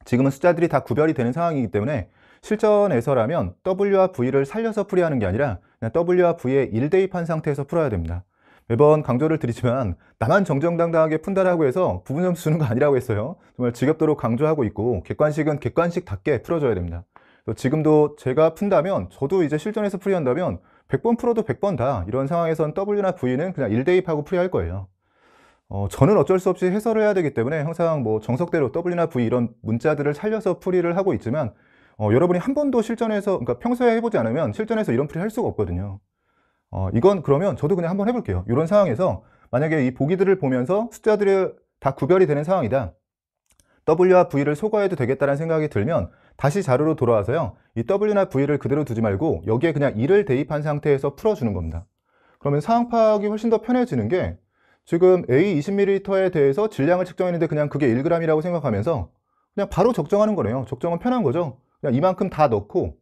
지금은 숫자들이 다 구별이 되는 상황이기 때문에 실전에서라면 W와 V를 살려서 풀이하는 게 아니라 그냥 W와 V에 1대입한 상태에서 풀어야 됩니다. 매번 강조를 드리지만 나만 정정당당하게 푼다라고 해서 부분점수 주는 거 아니라고 했어요. 정말 지겹도록 강조하고 있고 객관식은 객관식답게 풀어줘야 됩니다. 지금도 제가 푼다면 저도 이제 실전에서 풀이한다면 100번 풀어도 100번 다 이런 상황에선 W나 V는 그냥 1대입하고 풀이할 거예요. 저는 어쩔 수 없이 해설을 해야 되기 때문에 항상 뭐 정석대로 W나 V 이런 문자들을 살려서 풀이를 하고 있지만 여러분이 한 번도 실전에서 그러니까 평소에 해보지 않으면 실전에서 이런 풀이 할 수가 없거든요. 이건 그러면 저도 그냥 한번 해볼게요. 이런 상황에서 만약에 이 보기들을 보면서 숫자들이 다 구별이 되는 상황이다. W와 V를 소거해도 되겠다는 생각이 들면 다시 자료로 돌아와서요. 이 W나 V를 그대로 두지 말고 여기에 그냥 1을 대입한 상태에서 풀어주는 겁니다. 그러면 상황 파악이 훨씬 더 편해지는 게 지금 A 20ml에 대해서 질량을 측정했는데 그냥 그게 1g이라고 생각하면서 그냥 바로 적정하는 거네요. 적정은 편한 거죠. 그냥 이만큼 다 넣고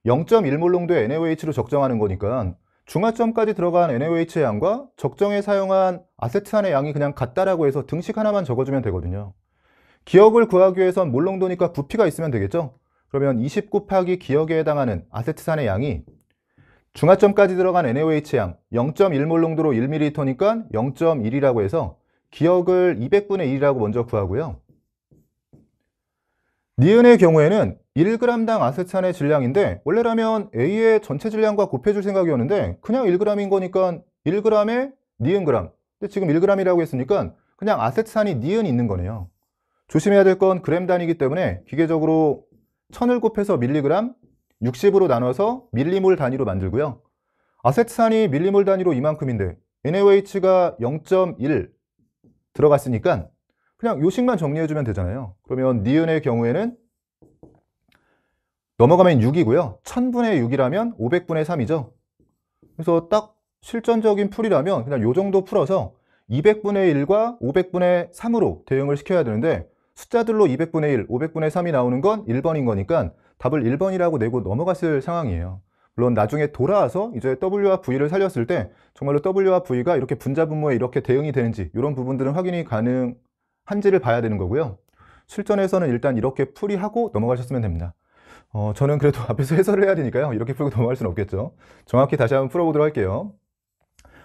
0.1몰 농도의 NaOH로 적정하는 거니까 중화점까지 들어간 NaOH의 양과 적정에 사용한 아세트산의 양이 그냥 같다라고 해서 등식 하나만 적어주면 되거든요. 기억을 구하기 위해선 몰 농도니까 부피가 있으면 되겠죠. 그러면 20 곱하기 기억에 해당하는 아세트산의 양이 중화점까지 들어간 NaOH 양 0.1몰 농도로 1ml니까 0.1이라고 해서 기억을 200분의 1이라고 먼저 구하고요. 니은의 경우에는 1g당 아세트산의 질량인데 원래라면 A의 전체 질량과 곱해줄 생각이었는데 그냥 1g인 거니까 1g에 니은 g. 근데 지금 1g이라고 했으니까 그냥 아세트산이 니은 있는 거네요. 조심해야 될 건 그램 단위이기 때문에 기계적으로 1000을 곱해서 밀리그램, 60으로 나눠서 밀리몰 단위로 만들고요. 아세트산이 밀리몰 단위로 이만큼인데 NaOH가 0.1 들어갔으니까 그냥 요식만 정리해주면 되잖아요. 그러면 니은의 경우에는 넘어가면 6이고요. 1000분의 6이라면 500분의 3이죠. 그래서 딱 실전적인 풀이라면 그냥 요 정도 풀어서 200분의 1과 500분의 3으로 대응을 시켜야 되는데 숫자들로 200분의 1, 500분의 3이 나오는 건 1번인 거니까 답을 1번이라고 내고 넘어갔을 상황이에요. 물론 나중에 돌아와서 이제 W와 V를 살렸을 때 정말로 W와 V가 이렇게 분자 분모에 이렇게 대응이 되는지 이런 부분들은 확인이 가능한지를 봐야 되는 거고요. 실전에서는 일단 이렇게 풀이하고 넘어가셨으면 됩니다. 저는 그래도 앞에서 해설을 해야 되니까요. 이렇게 풀고 넘어갈 수는 없겠죠. 정확히 다시 한번 풀어보도록 할게요.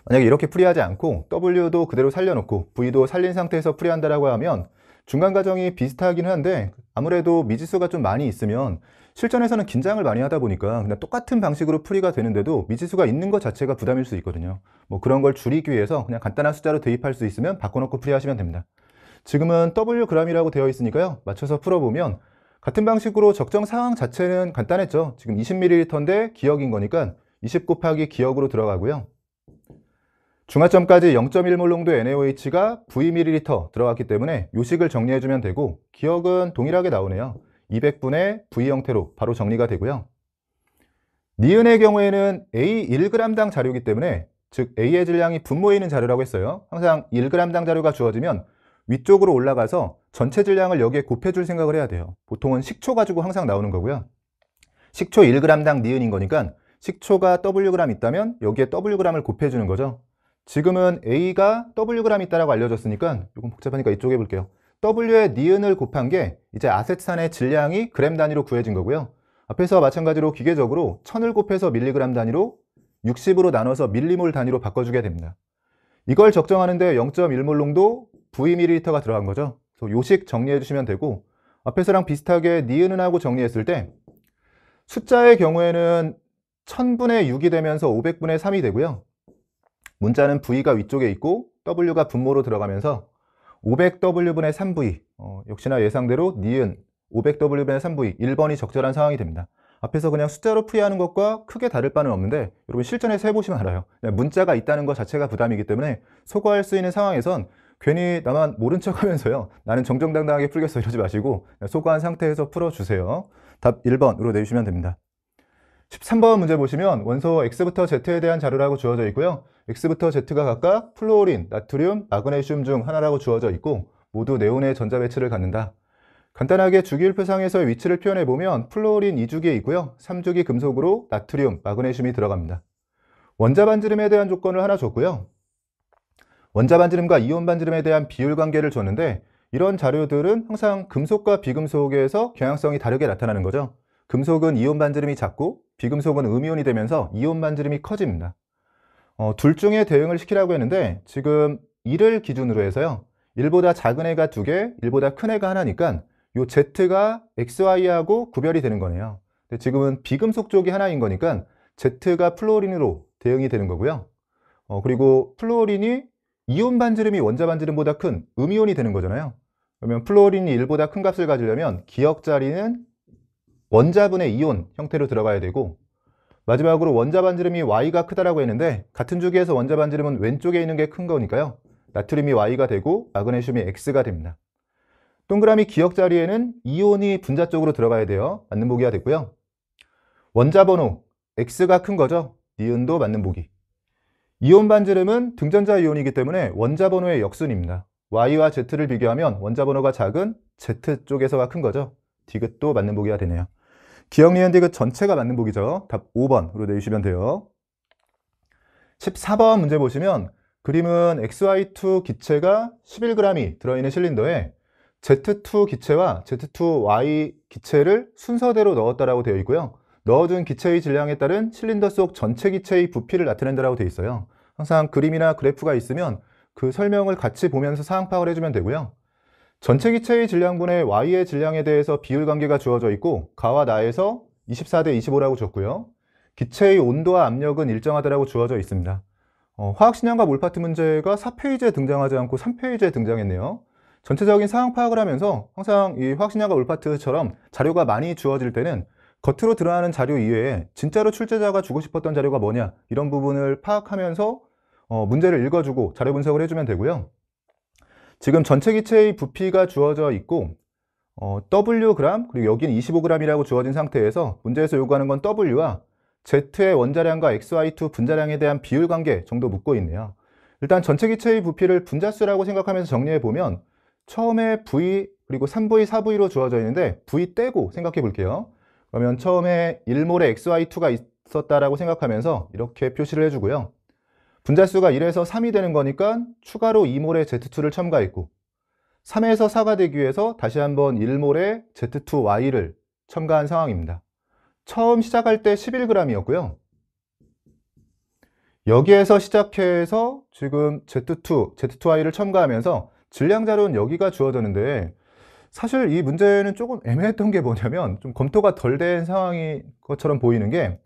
만약에 이렇게 풀이하지 않고 W도 그대로 살려놓고 V도 살린 상태에서 풀이한다라고 하면 중간 과정이 비슷하긴 한데 아무래도 미지수가 좀 많이 있으면 실전에서는 긴장을 많이 하다 보니까 그냥 똑같은 방식으로 풀이가 되는데도 미지수가 있는 것 자체가 부담일 수 있거든요. 뭐 그런 걸 줄이기 위해서 그냥 간단한 숫자로 대입할 수 있으면 바꿔놓고 풀이하시면 됩니다. 지금은 Wg이라고 되어 있으니까요. 맞춰서 풀어보면 같은 방식으로 적정 상황 자체는 간단했죠. 지금 20ml인데 기억인 거니까 20 곱하기 기억으로 들어가고요. 중화점까지 0.1몰 농도의 NaOH가 Vml 들어갔기 때문에 요식을 정리해주면 되고 기억은 동일하게 나오네요. 200분의 V 형태로 바로 정리가 되고요. 니은의 경우에는 A 1g당 자료이기 때문에 즉 A의 질량이 분모에 있는 자료라고 했어요. 항상 1g당 자료가 주어지면 위쪽으로 올라가서 전체 질량을 여기에 곱해줄 생각을 해야 돼요. 보통은 식초 가지고 항상 나오는 거고요. 식초 1g당 니은인 거니까 식초가 Wg 있다면 여기에 Wg을 곱해주는 거죠. 지금은 A가 Wg 있다라고 알려졌으니까 이건 복잡하니까 이쪽에 볼게요. W의 니은을 곱한 게 이제 아세트산의 질량이 그램 단위로 구해진 거고요. 앞에서 마찬가지로 기계적으로 1000을 곱해서 밀리그램 단위로 60으로 나눠서 밀리몰 단위로 바꿔주게 됩니다. 이걸 적정하는데 0.1몰 농도 Vml가 들어간 거죠. 그래서 요식 정리해 주시면 되고 앞에서랑 비슷하게 니은은 하고 정리했을 때 숫자의 경우에는 1000분의 6이 되면서 500분의 3이 되고요. 문자는 V가 위쪽에 있고 W가 분모로 들어가면서 500W분의 3V 역시나 예상대로 니은 500W분의 3V 1번이 적절한 상황이 됩니다. 앞에서 그냥 숫자로 풀이하는 것과 크게 다를 바는 없는데 여러분 실전에서 해보시면 알아요. 그냥 문자가 있다는 것 자체가 부담이기 때문에 소거할 수 있는 상황에선 괜히 나만 모른 척 하면서요. 나는 정정당당하게 풀겠어 이러지 마시고 소거한 상태에서 풀어주세요. 답 1번으로 내주시면 됩니다. 13번 문제 보시면 원소 X부터 Z에 대한 자료라고 주어져 있고요. X부터 Z가 각각 플루오린, 나트륨, 마그네슘 중 하나라고 주어져 있고 모두 네온의 전자 배치를 갖는다. 간단하게 주기율표상에서의 위치를 표현해 보면 플루오린 2주기에 있고요. 3주기 금속으로 나트륨, 마그네슘이 들어갑니다. 원자 반지름에 대한 조건을 하나 줬고요. 원자 반지름과 이온 반지름에 대한 비율 관계를 줬는데 이런 자료들은 항상 금속과 비금속에서 경향성이 다르게 나타나는 거죠. 금속은 이온 반지름이 작고 비금속은 음이온이 되면서 이온 반지름이 커집니다. 둘 중에 대응을 시키라고 했는데 지금 1을 기준으로 해서요. 1보다 작은 애가 2개, 1보다 큰 애가 하나니까 요 Z가 XY하고 구별이 되는 거네요. 근데 지금은 비금속 쪽이 하나인 거니까 Z가 플루오린으로 대응이 되는 거고요. 그리고 플루오린이 이온 반지름이 원자 반지름보다 큰 음이온이 되는 거잖아요. 그러면 플루오린이 1보다 큰 값을 가지려면 기억 자리는 원자분의 이온 형태로 들어가야 되고 마지막으로 원자 반지름이 Y가 크다라고 했는데 같은 주기에서 원자 반지름은 왼쪽에 있는 게 큰 거니까요. 나트륨이 Y가 되고 마그네슘이 X가 됩니다. 동그라미 기억 자리에는 이온이 분자 쪽으로 들어가야 돼요. 맞는 보기가 됐고요. 원자 번호 X가 큰 거죠. 니은도 맞는 보기. 이온 반지름은 등전자 이온이기 때문에 원자 번호의 역순입니다. Y와 Z를 비교하면 원자 번호가 작은 Z 쪽에서가 큰 거죠. 디귿도 맞는 보기가 되네요. 기억, 니은, 디귿 전체가 맞는 보기죠. 답 5번으로 내주시면 돼요. 14번 문제 보시면 그림은 XY2 기체가 11g이 들어있는 실린더에 Z2 기체와 Z2Y 기체를 순서대로 넣었다라고 되어 있고요. 넣어준 기체의 질량에 따른 실린더 속 전체 기체의 부피를 나타낸다라고 되어 있어요. 항상 그림이나 그래프가 있으면 그 설명을 같이 보면서 상황 파악을 해주면 되고요. 전체 기체의 질량분의 Y의 질량에 대해서 비율 관계가 주어져 있고 가와 나에서 24대 25라고 줬고요. 기체의 온도와 압력은 일정하다라고 주어져 있습니다. 화학신양과 몰파트 문제가 4페이지에 등장하지 않고 3페이지에 등장했네요. 전체적인 상황 파악을 하면서 항상 이 화학신양과 몰파트처럼 자료가 많이 주어질 때는 겉으로 드러나는 자료 이외에 진짜로 출제자가 주고 싶었던 자료가 뭐냐 이런 부분을 파악하면서 문제를 읽어주고 자료 분석을 해주면 되고요. 지금 전체 기체의 부피가 주어져 있고 Wg 그리고 여기는 25g이라고 주어진 상태에서 문제에서 요구하는 건 W와 Z의 원자량과 XY2 분자량에 대한 비율 관계 정도 묻고 있네요. 일단 전체 기체의 부피를 분자수라고 생각하면서 정리해 보면 처음에 V 그리고 3V, 4V로 주어져 있는데 V 떼고 생각해 볼게요. 그러면 처음에 1몰의 XY2가 있었다라고 생각하면서 이렇게 표시를 해주고요. 분자수가 1에서 3이 되는 거니까 추가로 2몰의 Z2를 첨가했고 3에서 4가 되기 위해서 다시 한번 1몰의 Z2Y를 첨가한 상황입니다. 처음 시작할 때 11g이었고요. 여기에서 시작해서 지금 Z2, Z2i를 첨가하면서 질량 자료는 여기가 주어졌는데, 사실 이 문제는 조금 애매했던 게 뭐냐면 좀 검토가 덜 된 상황인 것처럼 보이는 게,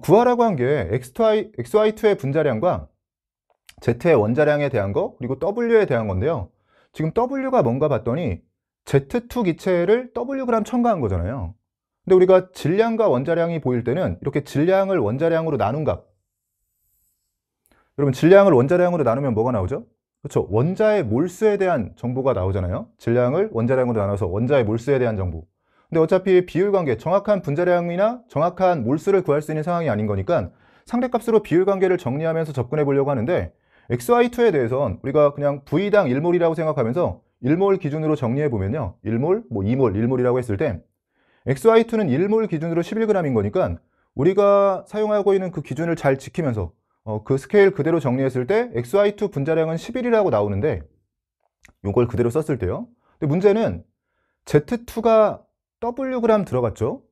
구하라고 한 게 XY2의 분자량과 Z의 원자량에 대한 거, 그리고 W에 대한 건데요. 지금 W가 뭔가 봤더니 Z2 기체를 Wg 첨가한 거잖아요. 근데 우리가 질량과 원자량이 보일 때는 이렇게 질량을 원자량으로 나눈 값, 여러분 질량을 원자량으로 나누면 뭐가 나오죠? 그렇죠. 원자의 몰수에 대한 정보가 나오잖아요. 질량을 원자량으로 나눠서 원자의 몰수에 대한 정보. 근데 어차피 비율관계, 정확한 분자량이나 정확한 몰수를 구할 수 있는 상황이 아닌 거니까 상대값으로 비율관계를 정리하면서 접근해 보려고 하는데, XY2에 대해선 우리가 그냥 V당 1몰이라고 생각하면서 1몰 기준으로 정리해 보면요. 1몰, 뭐 2몰, 1몰이라고 했을 때 XY2는 1몰 기준으로 11g인 거니까 우리가 사용하고 있는 그 기준을 잘 지키면서 그 스케일 그대로 정리했을 때 XY2 분자량은 11이라고 나오는데, 이걸 그대로 썼을 때요. 근데 문제는 Z2가 Wg 들어갔죠.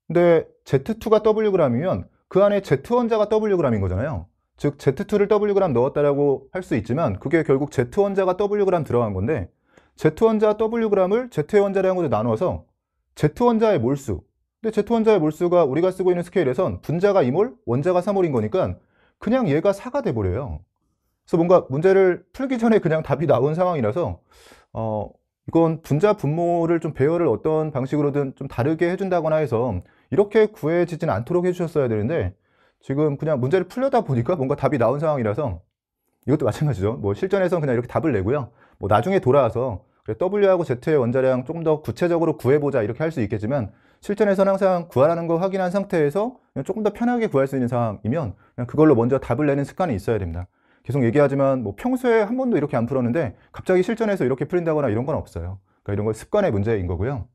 근데 Z2가 Wg이면 그 안에 Z 원자가 Wg인 거잖아요. 즉 Z2를 Wg 넣었다라고 할 수 있지만 그게 결국 Z 원자가 Wg 들어간 건데, Z 원자 Wg을 Z의 원자량으로 나눠서 Z원자의 몰수, 근데 Z원자의 몰수가 우리가 쓰고 있는 스케일에선 분자가 2몰, 원자가 3몰인 거니까 그냥 얘가 4가 돼버려요. 그래서 뭔가 문제를 풀기 전에 그냥 답이 나온 상황이라서 이건 분자 분모를 좀 배열을 어떤 방식으로든 좀 다르게 해준다거나 해서 이렇게 구해지진 않도록 해주셨어야 되는데, 지금 그냥 문제를 풀려다 보니까 뭔가 답이 나온 상황이라서, 이것도 마찬가지죠. 뭐 실전에서는 그냥 이렇게 답을 내고요. 뭐 나중에 돌아와서 그래, W하고 Z의 원자량 조금 더 구체적으로 구해보자 이렇게 할 수 있겠지만, 실전에서는 항상 구하라는 거 확인한 상태에서 그냥 조금 더 편하게 구할 수 있는 상황이면 그냥 그걸로 먼저 답을 내는 습관이 있어야 됩니다. 계속 얘기하지만 뭐 평소에 한 번도 이렇게 안 풀었는데 갑자기 실전에서 이렇게 풀린다거나 이런 건 없어요. 그러니까 이런 건 습관의 문제인 거고요.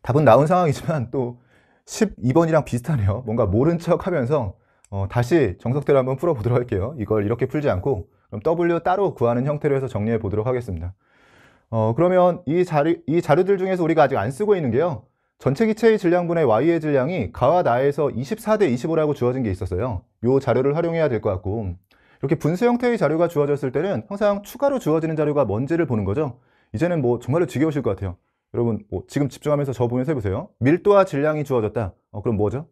답은 나온 상황이지만 또 12번이랑 비슷하네요. 뭔가 모른 척 하면서 다시 정석대로 한번 풀어보도록 할게요. 이걸 이렇게 풀지 않고 그럼 W 따로 구하는 형태로 해서 정리해 보도록 하겠습니다. 그러면 이 자료들 중에서 우리가 아직 안 쓰고 있는 게요. 전체 기체의 질량분의 Y의 질량이 가와 나에서 24대 25라고 주어진 게 있었어요. 이 자료를 활용해야 될 것 같고, 이렇게 분수 형태의 자료가 주어졌을 때는 항상 추가로 주어지는 자료가 뭔지를 보는 거죠. 이제는 뭐 정말로 지겨우실 것 같아요. 여러분 뭐 지금 집중하면서 저 보면서 해보세요. 밀도와 질량이 주어졌다. 그럼 뭐죠?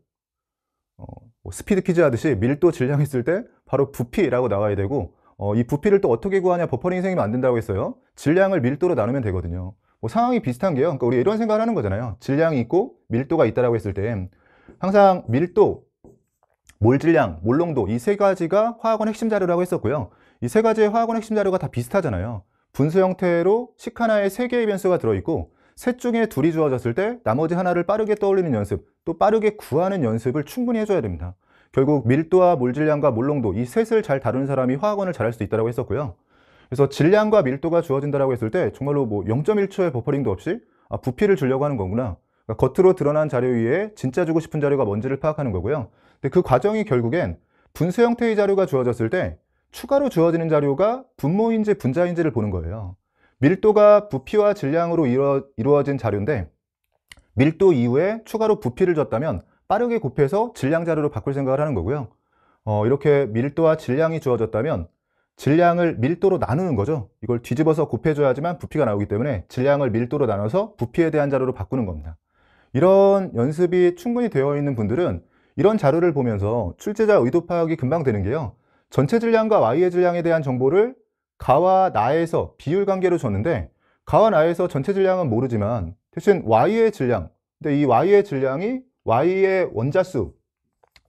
뭐 스피드 퀴즈 하듯이 밀도 질량 했을 때 바로 부피라고 나와야 되고, 이 부피를 또 어떻게 구하냐, 버퍼링 생기면 안 된다고 했어요. 질량을 밀도로 나누면 되거든요. 뭐 상황이 비슷한 게요. 그러니까 우리 이런 생각을 하는 거잖아요. 질량이 있고 밀도가 있다라고 했을 때 항상 밀도, 몰 질량, 몰 농도 이 세 가지가 화학원 핵심 자료라고 했었고요. 이 세 가지의 화학원 핵심 자료가 다 비슷하잖아요. 분수 형태로 식 하나에 세 개의 변수가 들어있고 셋 중에 둘이 주어졌을 때 나머지 하나를 빠르게 떠올리는 연습, 또 빠르게 구하는 연습을 충분히 해줘야 됩니다. 결국 밀도와 몰 질량과 몰 농도 이 셋을 잘 다루는 사람이 화학원을 잘할 수 있다고 했었고요. 그래서 질량과 밀도가 주어진다고 했을 때 정말로 뭐 0.1초의 버퍼링도 없이 부피를 주려고 하는 거구나. 그러니까 겉으로 드러난 자료 위에 진짜 주고 싶은 자료가 뭔지를 파악하는 거고요. 근데 그 과정이 결국엔 분수 형태의 자료가 주어졌을 때 추가로 주어지는 자료가 분모인지 분자인지를 보는 거예요. 밀도가 부피와 질량으로 이루어진 자료인데 밀도 이후에 추가로 부피를 줬다면 빠르게 곱해서 질량 자료로 바꿀 생각을 하는 거고요. 이렇게 밀도와 질량이 주어졌다면 질량을 밀도로 나누는 거죠. 이걸 뒤집어서 곱해줘야지만 부피가 나오기 때문에 질량을 밀도로 나눠서 부피에 대한 자료로 바꾸는 겁니다. 이런 연습이 충분히 되어 있는 분들은 이런 자료를 보면서 출제자 의도 파악이 금방 되는 게요. 전체 질량과 Y의 질량에 대한 정보를 가와 나에서 비율 관계로 줬는데 가와 나에서 전체 질량은 모르지만 대신 Y의 질량, 근데 이 Y의 질량이 Y의 원자수,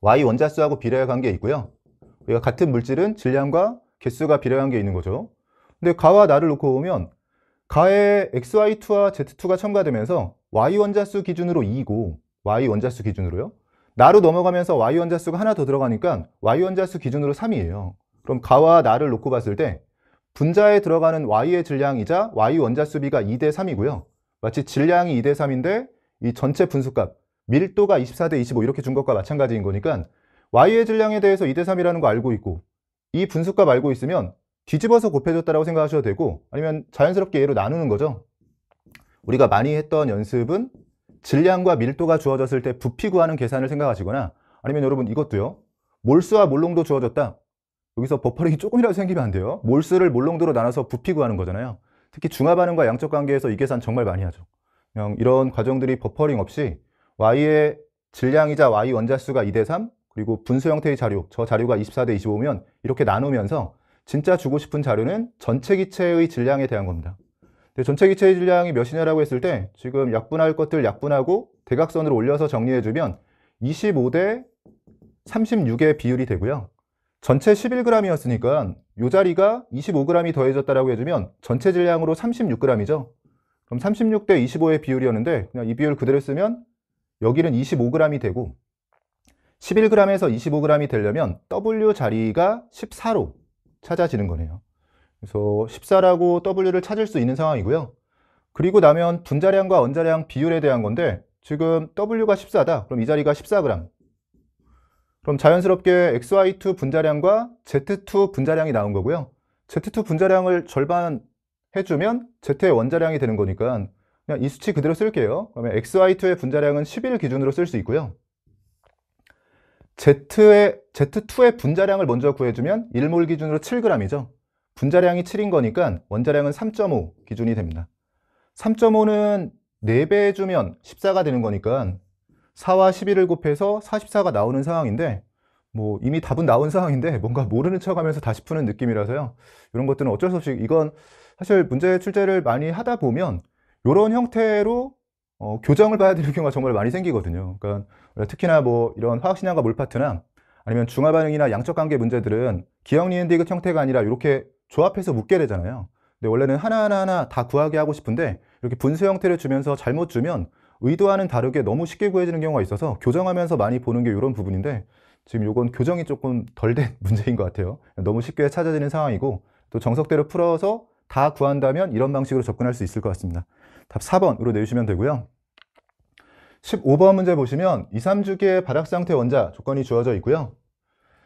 Y 원자수하고 비례관계에 있고요. 우리가 같은 물질은 질량과 개수가 비례관계에 있는 거죠. 근데 가와 나를 놓고 보면 가에 XY2와 Z2가 첨가되면서 Y 원자수 기준으로 2고 Y 원자수 기준으로요. 나로 넘어가면서 Y 원자수가 하나 더 들어가니까 Y 원자수 기준으로 3이에요. 그럼 가와 나를 놓고 봤을 때 분자에 들어가는 Y의 질량이자 Y 원자수비가 2대 3이고요. 마치 질량이 2대 3인데 이 전체 분수값 밀도가 24대 25 이렇게 준 것과 마찬가지인 거니까 Y의 질량에 대해서 2대 3이라는 거 알고 있고 이 분수값 알고 있으면 뒤집어서 곱해줬다라고 생각하셔도 되고, 아니면 자연스럽게 얘로 나누는 거죠. 우리가 많이 했던 연습은 질량과 밀도가 주어졌을 때 부피 구하는 계산을 생각하시거나, 아니면 여러분 이것도요. 몰수와 몰농도 주어졌다. 여기서 버퍼링이 조금이라도 생기면 안 돼요. 몰수를 몰농도로 나눠서 부피 구하는 거잖아요. 특히 중화반응과 양적 관계에서 이 계산 정말 많이 하죠. 그냥 이런 과정들이 버퍼링 없이 Y의 질량이자 Y 원자수가 2대3, 그리고 분수 형태의 자료, 저 자료가 24대25면 이렇게 나누면서 진짜 주고 싶은 자료는 전체 기체의 질량에 대한 겁니다. 근데 전체 기체의 질량이 몇이냐라고 했을 때 지금 약분할 것들 약분하고 대각선으로 올려서 정리해주면 25대 36의 비율이 되고요. 전체 11g이었으니까 이 자리가 25g이 더해졌다라고 해주면 전체 질량으로 36g이죠. 그럼 36대 25의 비율이었는데 그냥 이 비율 그대로 쓰면 여기는 25g이 되고 11g에서 25g이 되려면 W 자리가 14로 찾아지는 거네요. 그래서 14라고 W를 찾을 수 있는 상황이고요. 그리고 나면 분자량과 원자량 비율에 대한 건데 지금 W가 14다. 그럼 이 자리가 14g. 그럼 자연스럽게 XY2 분자량과 Z2 분자량이 나온 거고요. Z2 분자량을 절반 해주면 Z의 원자량이 되는 거니까 그냥 이 수치 그대로 쓸게요. 그러면 XY2의 분자량은 11 기준으로 쓸 수 있고요. Z2의 분자량을 먼저 구해주면 1몰 기준으로 7g이죠. 분자량이 7인 거니까 원자량은 3.5 기준이 됩니다. 3.5는 4배 해주면 14가 되는 거니까 4와 11을 곱해서 44가 나오는 상황인데 뭐 이미 답은 나온 상황인데 뭔가 모르는 척하면서 다시 푸는 느낌이라서요. 이런 것들은 어쩔 수 없이 이건 사실 문제 출제를 많이 하다 보면 이런 형태로 교정을 봐야 되는 경우가 정말 많이 생기거든요. 그러니까 특히나 뭐 이런 화학신양과 몰파트나 아니면 중화반응이나 양적관계 문제들은 기억 니은 디귿 형태가 아니라 이렇게 조합해서 묻게 되잖아요. 근데 원래는 하나하나 다 구하게 하고 싶은데 이렇게 분수 형태를 주면서 잘못 주면 의도와는 다르게 너무 쉽게 구해지는 경우가 있어서 교정하면서 많이 보는 게 이런 부분인데 지금 이건 교정이 조금 덜 된 문제인 것 같아요. 너무 쉽게 찾아지는 상황이고 또 정석대로 풀어서 다 구한다면 이런 방식으로 접근할 수 있을 것 같습니다. 답 4번으로 내주시면 되고요. 15번 문제 보시면 2, 3주기의 바닥 상태 원자 조건이 주어져 있고요.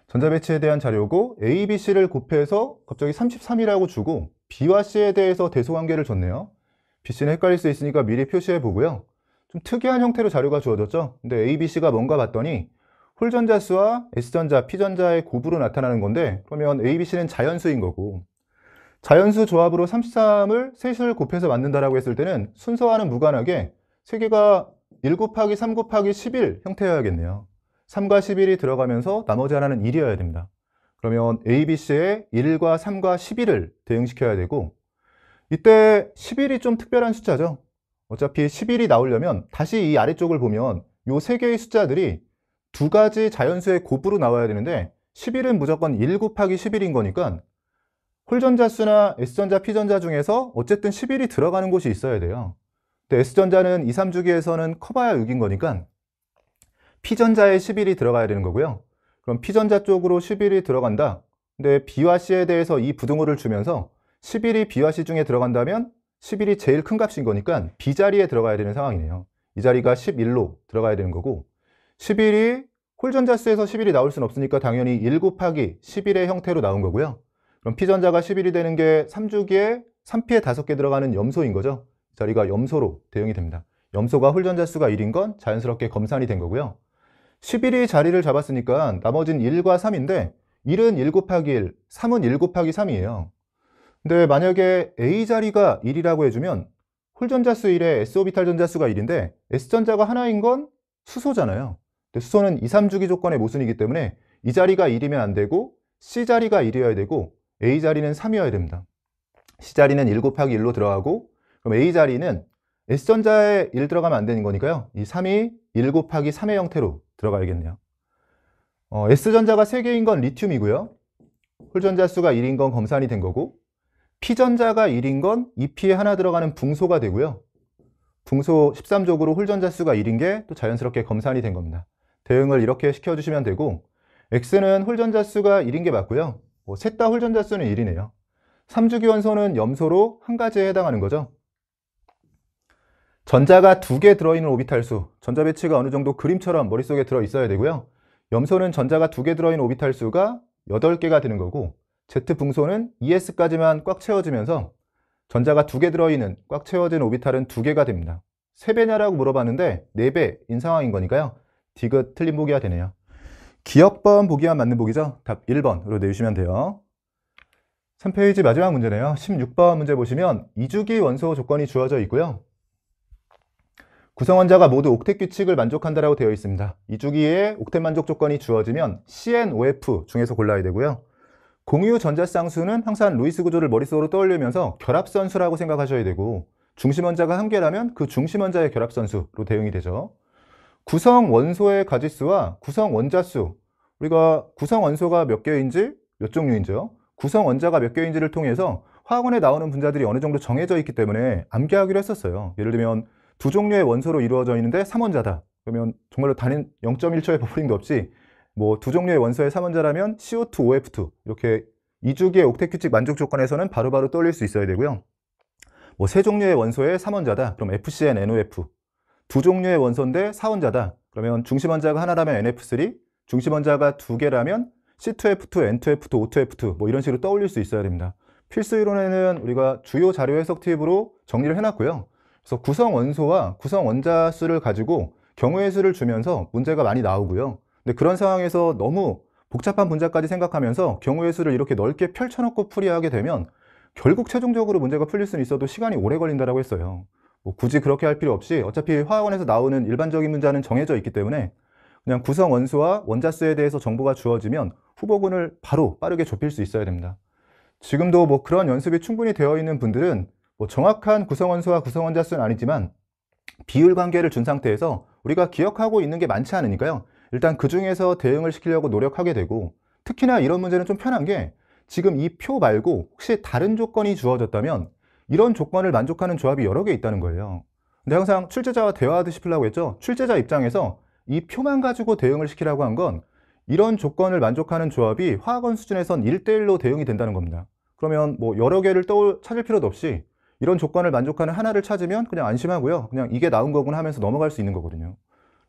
전자 배치에 대한 자료고 A, B, C를 곱해서 갑자기 33이라고 주고 B와 C에 대해서 대소관계를 줬네요. B, C는 헷갈릴 수 있으니까 미리 표시해 보고요. 좀 특이한 형태로 자료가 주어졌죠. 근데 A, B, C가 뭔가 봤더니 홀전자수와 S전자, P전자의 곱으로 나타나는 건데 그러면 A, B, C는 자연수인 거고 자연수 조합으로 33을 셋을 곱해서 만든다라고 했을 때는 순서와는 무관하게 세 개가 1 곱하기 3 곱하기 11 형태여야겠네요. 3과 11이 들어가면서 나머지 하나는 1이어야 됩니다. 그러면 A, B, C의 1과 3과 11을 대응시켜야 되고 이때 11이 좀 특별한 숫자죠. 어차피 11이 나오려면 다시 이 아래쪽을 보면 이 세 개의 숫자들이 두 가지 자연수의 곱으로 나와야 되는데 11은 무조건 1 곱하기 11인 거니까 홀전자수나 S전자, P전자 중에서 어쨌든 11이 들어가는 곳이 있어야 돼요. 근데 S전자는 2, 3주기에서는 커봐야 6인 거니까 P전자에 11이 들어가야 되는 거고요. 그럼 P전자 쪽으로 11이 들어간다. 근데 B와 C에 대해서 이 부등호를 주면서 11이 B와 C 중에 들어간다면 11이 제일 큰 값인 거니까 B 자리에 들어가야 되는 상황이네요. 이 자리가 11로 들어가야 되는 거고 11이 홀전자수에서 11이 나올 수는 없으니까 당연히 1 곱하기 11의 형태로 나온 거고요. 그럼 P전자가 11이 되는 게 3주기에 3P에 5개 들어가는 염소인 거죠. 이 자리가 염소로 대응이 됩니다. 염소가 홀전자수가 1인 건 자연스럽게 검산이 된 거고요. 11이 자리를 잡았으니까 나머지는 1과 3인데 1은 1 곱하기 1, 3은 1 곱하기 3이에요. 근데 만약에 A 자리가 1이라고 해주면 홀전자수 1에 S오비탈 전자수가 1인데 S전자가 하나인 건 수소잖아요. 근데 수소는 2, 3주기 조건의 모순이기 때문에 이 자리가 1이면 안 되고 C 자리가 1이어야 되고 A 자리는 3이어야 됩니다. C 자리는 1 곱하기 1로 들어가고 그럼 A 자리는 S전자에 1 들어가면 안 되는 거니까요. 이 3이 1 곱하기 3의 형태로 들어가야겠네요. S전자가 3개인 건 리튬이고요. 홀전자수가 1인 건 검산이 된 거고 P전자가 1인 건 2P에 하나 들어가는 붕소가 되고요. 붕소 13족으로 홀전자수가 1인 게 또 자연스럽게 검산이 된 겁니다. 대응을 이렇게 시켜주시면 되고 X는 홀전자수가 1인 게 맞고요. 셋 다 홀전자수는 1이네요. 3주기 원소는 염소로 한 가지에 해당하는 거죠. 전자가 2개 들어있는 오비탈수, 전자 배치가 어느 정도 그림처럼 머릿속에 들어있어야 되고요. 염소는 전자가 2개 들어있는 오비탈수가 8개가 되는 거고 Z붕소는 ES까지만 꽉 채워지면서 전자가 2개 들어있는 꽉 채워진 오비탈은 2개가 됩니다. 3배냐라고 물어봤는데 4배인 상황인 거니까요. 디귿 틀린 보기가 되네요. 기억번 보기만 맞는 보기죠. 답 1번으로 내주시면 돼요. 3페이지 마지막 문제네요. 16번 문제 보시면 2주기 원소 조건이 주어져 있고요. 구성원자가 모두 옥텟 규칙을 만족한다라고 되어 있습니다. 2주기에 옥텟 만족 조건이 주어지면 CnOF 중에서 골라야 되고요. 공유 전자쌍수는 항상 루이스 구조를 머릿속으로 떠올리면서 결합선수라고 생각하셔야 되고, 중심원자가 한 개라면 그 중심원자의 결합선수로 대응이 되죠. 구성원소의 가지수와 구성원자수, 우리가 구성원소가 몇 개인지, 몇 종류인지요, 구성원자가 몇 개인지를 통해서 화학원에 나오는 분자들이 어느 정도 정해져 있기 때문에 암기하기로 했었어요. 예를 들면 두 종류의 원소로 이루어져 있는데 3원자다. 그러면 정말로 단연 0.1초의 버퍼링도 없이 뭐 두 종류의 원소의 3원자라면 CO2, OF2 이렇게 2주기의 옥텟 규칙 만족 조건에서는 바로바로 떠올릴 수 있어야 되고요. 뭐 세 종류의 원소의 3원자다. 그럼 FCnNOF. 두 종류의 원소인데 4원자다. 그러면 중심원자가 하나라면 NF3, 중심원자가 두 개라면 C2F2, N2F2, O2F2 뭐 이런 식으로 떠올릴 수 있어야 됩니다. 필수 이론에는 우리가 주요 자료 해석 팁으로 정리를 해놨고요. 그래서 구성 원소와 구성 원자 수를 가지고 경우의 수를 주면서 문제가 많이 나오고요. 근데 그런 상황에서 너무 복잡한 분자까지 생각하면서 경우의 수를 이렇게 넓게 펼쳐놓고 풀이하게 되면 결국 최종적으로 문제가 풀릴 수는 있어도 시간이 오래 걸린다고 했어요. 뭐 굳이 그렇게 할 필요 없이 어차피 화학원에서 나오는 일반적인 문자는 정해져 있기 때문에 그냥 구성 원소와 원자수에 대해서 정보가 주어지면 후보군을 바로 빠르게 좁힐 수 있어야 됩니다. 지금도 뭐 그런 연습이 충분히 되어 있는 분들은 뭐 정확한 구성원소와 구성원자수는 아니지만 비율 관계를 준 상태에서 우리가 기억하고 있는 게 많지 않으니까요. 일단 그 중에서 대응을 시키려고 노력하게 되고, 특히나 이런 문제는 좀 편한 게 지금 이 표 말고 혹시 다른 조건이 주어졌다면 이런 조건을 만족하는 조합이 여러 개 있다는 거예요. 근데 항상 출제자와 대화하듯이 풀라고 했죠. 출제자 입장에서 이 표만 가지고 대응을 시키라고 한 건 이런 조건을 만족하는 조합이 화학원 수준에선 1대1로 대응이 된다는 겁니다. 그러면 뭐 여러 개를 찾을 필요도 없이 이런 조건을 만족하는 하나를 찾으면 그냥 안심하고요. 그냥 이게 나온 거구나 하면서 넘어갈 수 있는 거거든요.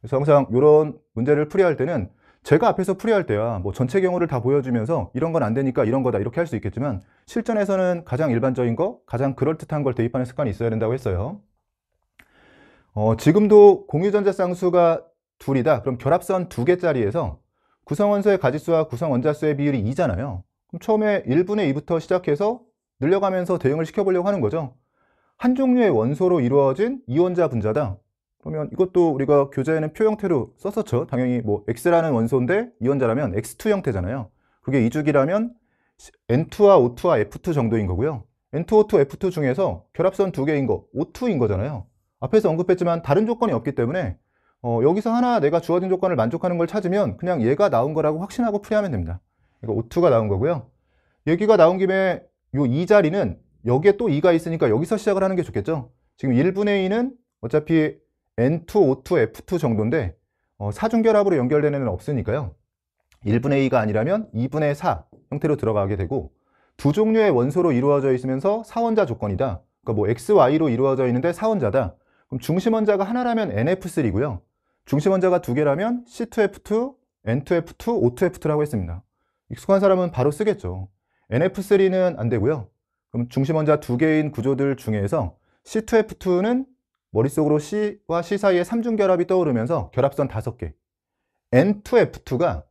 그래서 항상 이런 문제를 풀이할 때는 제가 앞에서 풀이할 때야 뭐 전체 경우를 다 보여주면서 이런 건 안 되니까 이런 거다 이렇게 할 수 있겠지만 실전에서는 가장 일반적인 거, 가장 그럴듯한 걸 대입하는 습관이 있어야 된다고 했어요. 지금도 공유전자 쌍수가 둘이다. 그럼 결합선 2개짜리에서 구성원소의 가지수와 구성원자수의 비율이 2잖아요. 그럼 처음에 1분의 2부터 시작해서 늘려가면서 대응을 시켜보려고 하는 거죠. 한 종류의 원소로 이루어진 이원자 분자다. 그러면 이것도 우리가 교재에는 표 형태로 썼었죠. 당연히 뭐 X라는 원소인데 이원자라면 X2 형태잖아요. 그게 2주기라면 N2와 O2와 F2 정도인 거고요. N2O2 F2 중에서 결합선 2개인 거 O2인 거잖아요. 앞에서 언급했지만 다른 조건이 없기 때문에 여기서 하나 내가 주어진 조건을 만족하는 걸 찾으면 그냥 얘가 나온 거라고 확신하고 풀이하면 됩니다. 이거 O2가 나온 거고요. 여기가 나온 김에 요 2 자리는 여기에 또 2가 있으니까 여기서 시작을 하는 게 좋겠죠. 지금 1분의 2는 어차피 N2, O2, F2 정도인데 사중결합으로 연결되는 애는 없으니까요. 1분의 2가 아니라면 2분의 4 형태로 들어가게 되고, 두 종류의 원소로 이루어져 있으면서 4원자 조건이다. 그러니까 뭐 XY로 이루어져 있는데 4원자다. 그럼 중심원자가 하나라면 NF3고요. 중심원자가 두 개라면 C2F2, N2F2, O2F2라고 했습니다. 익숙한 사람은 바로 쓰겠죠. NF3는 안 되고요. 그럼 중심원자 두 개인 구조들 중에서 C2F2는 머릿속으로 C와 C 사이에 3중결합이 떠오르면서 결합선 5개. N2F2가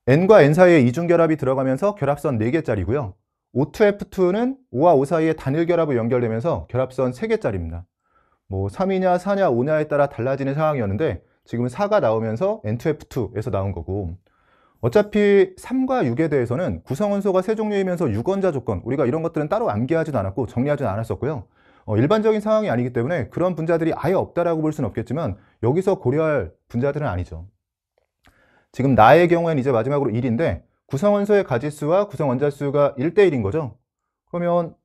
N과 N 사이에 2중결합이 들어가면서 결합선 4개짜리고요. O2F2는 O와 O 사이에 단일결합으로 연결되면서 결합선 3개짜리입니다. 뭐 3이냐 4냐 5냐에 따라 달라지는 상황이었는데 지금은 4가 나오면서 N2F2에서 나온 거고, 어차피 3과 6에 대해서는 구성원소가 세 종류이면서 6원자 조건, 우리가 이런 것들은 따로 암기하지도 않았고 정리하지도 않았었고요. 일반적인 상황이 아니기 때문에 그런 분자들이 아예 없다라고 볼 수는 없겠지만 여기서 고려할 분자들은 아니죠. 지금 나의 경우에는 이제 마지막으로 1인데 구성원소의 가지수와 구성원자수가 1대1인 거죠. 그러면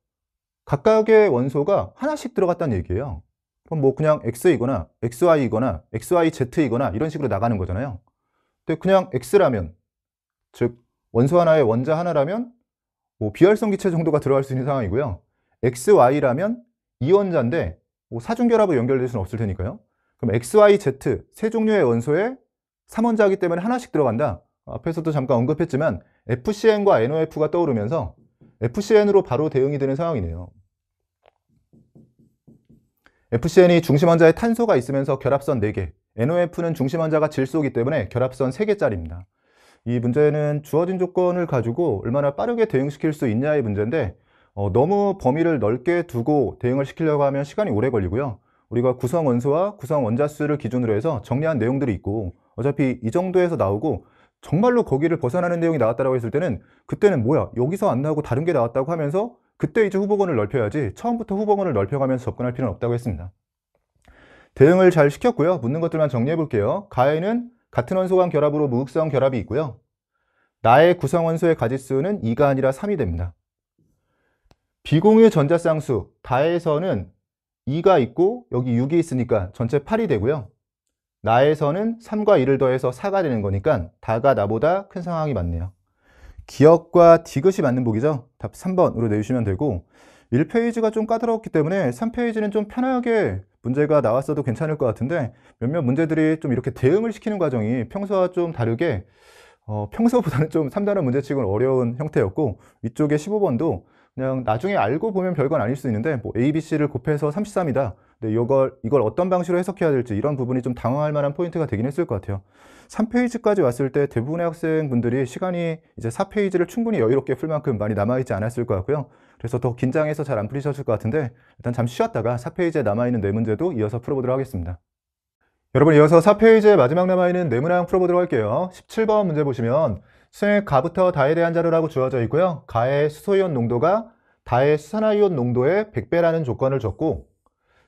각각의 원소가 하나씩 들어갔다는 얘기예요. 그럼 뭐 그냥 X이거나 XY이거나 XYZ이거나 이런 식으로 나가는 거잖아요. 근데 그냥 X라면, 즉 원소 하나에 원자 하나라면 뭐 비활성 기체 정도가 들어갈 수 있는 상황이고요. XY라면 이원자인데 뭐 사중결합으로 연결될 수는 없을 테니까요. 그럼 XYZ 세 종류의 원소에 3원자이기 때문에 하나씩 들어간다. 앞에서도 잠깐 언급했지만 FCn과 NOF가 떠오르면서 FCn으로 바로 대응이 되는 상황이네요. FCN이 중심 원자에 탄소가 있으면서 결합선 4개, NOF는 중심 원자가 질소이기 때문에 결합선 3개짜리입니다. 이 문제는 주어진 조건을 가지고 얼마나 빠르게 대응시킬 수 있냐의 문제인데 너무 범위를 넓게 두고 대응을 시키려고 하면 시간이 오래 걸리고요. 우리가 구성 원소와 구성 원자 수를 기준으로 해서 정리한 내용들이 있고 어차피 이 정도에서 나오고 정말로 거기를 벗어나는 내용이 나왔다고 했을 때는 그때는 뭐야 여기서 안 나오고 다른 게 나왔다고 하면서 그때 이제 후보군을 넓혀야지 처음부터 후보군을 넓혀가면서 접근할 필요는 없다고 했습니다. 대응을 잘 시켰고요. 묻는 것들만 정리해 볼게요. 가에는 같은 원소 간 결합으로 무극성 결합이 있고요. 나의 구성 원소의 가지수는 2가 아니라 3이 됩니다. 비공유 전자쌍수 다에서는 2가 있고 여기 6이 있으니까 전체 8이 되고요. 나에서는 3과 2를 더해서 4가 되는 거니까 다가 나보다 큰 상황이 맞네요. 기억과 디귿이 맞는 보기죠. 답 3번으로 내주시면 되고 1페이지가 좀 까다롭기 때문에 3페이지는 좀 편하게 문제가 나왔어도 괜찮을 것 같은데 몇몇 문제들이 좀 이렇게 대응을 시키는 과정이 평소와 좀 다르게 평소보다는 좀 3단원 문제치고는 어려운 형태였고 위쪽에 15번도 그냥 나중에 알고 보면 별건 아닐 수 있는데 뭐 A, B, C를 곱해서 33이다. 근데 이걸 어떤 방식으로 해석해야 될지 이런 부분이 좀 당황할 만한 포인트가 되긴 했을 것 같아요. 3페이지까지 왔을 때 대부분의 학생분들이 시간이 이제 4페이지를 충분히 여유롭게 풀 만큼 많이 남아있지 않았을 것 같고요. 그래서 더 긴장해서 잘 안 풀리셨을 것 같은데 일단 잠시 쉬었다가 4페이지에 남아있는 네 문제도 이어서 풀어보도록 하겠습니다. 여러분 이어서 4페이지에 마지막 남아있는 네 문항 풀어보도록 할게요. 17번 문제 보시면 수액 가부터 다에 대한 자료라고 주어져 있고요. 가의 수소이온 농도가 다의 수산화이온 농도의 100배라는 조건을 줬고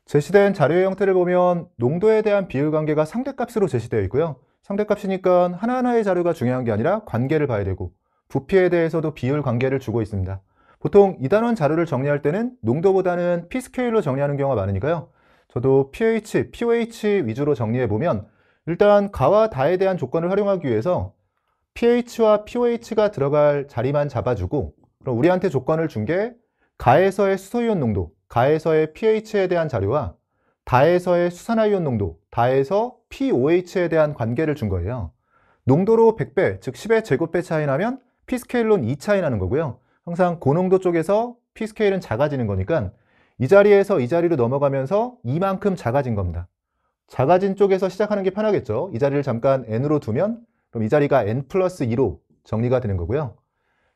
제시된 자료의 형태를 보면 농도에 대한 비율 관계가 상대값으로 제시되어 있고요. 상대값이니까 하나하나의 자료가 중요한 게 아니라 관계를 봐야 되고 부피에 대해서도 비율 관계를 주고 있습니다. 보통 2단원 자료를 정리할 때는 농도보다는 P스케일로 정리하는 경우가 많으니까요. 저도 pH, pOH 위주로 정리해보면 일단 가와 다에 대한 조건을 활용하기 위해서 pH와 pOH가 들어갈 자리만 잡아주고 그럼 우리한테 조건을 준 게 가에서의 수소이온 농도, 가에서의 pH에 대한 자료와 다에서의 수산화이온 농도, 다에서 pOH에 대한 관계를 준 거예요. 농도로 100배, 즉 10의 제곱배 차이 나면 P스케일로는 2 차이 나는 거고요. 항상 고농도 쪽에서 P스케일은 작아지는 거니까 이 자리에서 이 자리로 넘어가면서 이만큼 작아진 겁니다. 작아진 쪽에서 시작하는 게 편하겠죠. 이 자리를 잠깐 n으로 두면 그럼 이 자리가 n 플러스 2로 정리가 되는 거고요.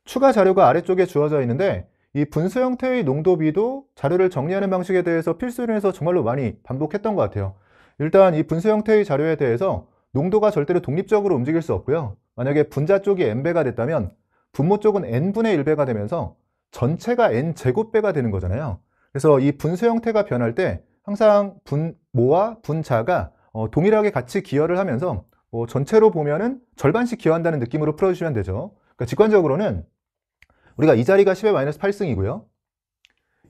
추가 자료가 아래쪽에 주어져 있는데 이 분수 형태의 농도비도 자료를 정리하는 방식에 대해서 필수련에서 정말로 많이 반복했던 것 같아요. 일단 이 분수 형태의 자료에 대해서 농도가 절대로 독립적으로 움직일 수 없고요. 만약에 분자 쪽이 n배가 됐다면 분모 쪽은 n분의 1배가 되면서 전체가 n제곱배가 되는 거잖아요. 그래서 이 분수 형태가 변할 때 항상 분모와 분자가 동일하게 같이 기여를 하면서 전체로 보면은 절반씩 기여한다는 느낌으로 풀어주시면 되죠. 그러니까 직관적으로는 우리가 이 자리가 10의 마이너스 8승이고요.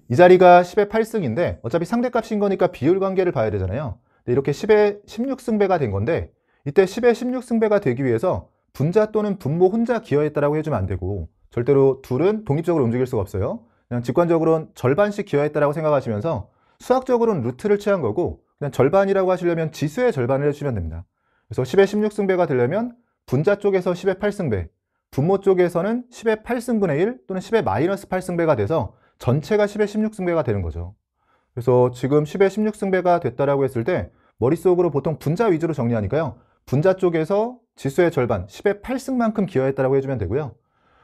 이 자리가 10의 8승인데 어차피 상대값인 거니까 비율 관계를 봐야 되잖아요. 이렇게 10의 16승배가 된 건데 이때 10의 16승배가 되기 위해서 분자 또는 분모 혼자 기여했다라고 해주면 안 되고 절대로 둘은 독립적으로 움직일 수가 없어요. 그냥 직관적으로는 절반씩 기여했다라고 생각하시면서 수학적으로는 루트를 취한 거고 그냥 절반이라고 하시려면 지수의 절반을 해주시면 됩니다. 그래서 10의 16승배가 되려면 분자 쪽에서 10의 8승배, 분모 쪽에서는 10의 8승분의 1 또는 10의 마이너스 8승배가 돼서 전체가 10의 16승배가 되는 거죠. 그래서 지금 10의 16승배가 됐다라고 했을 때 머릿속으로 보통 분자 위주로 정리하니까요. 분자 쪽에서 지수의 절반, 10의 8승만큼 기여했다라고 해주면 되고요.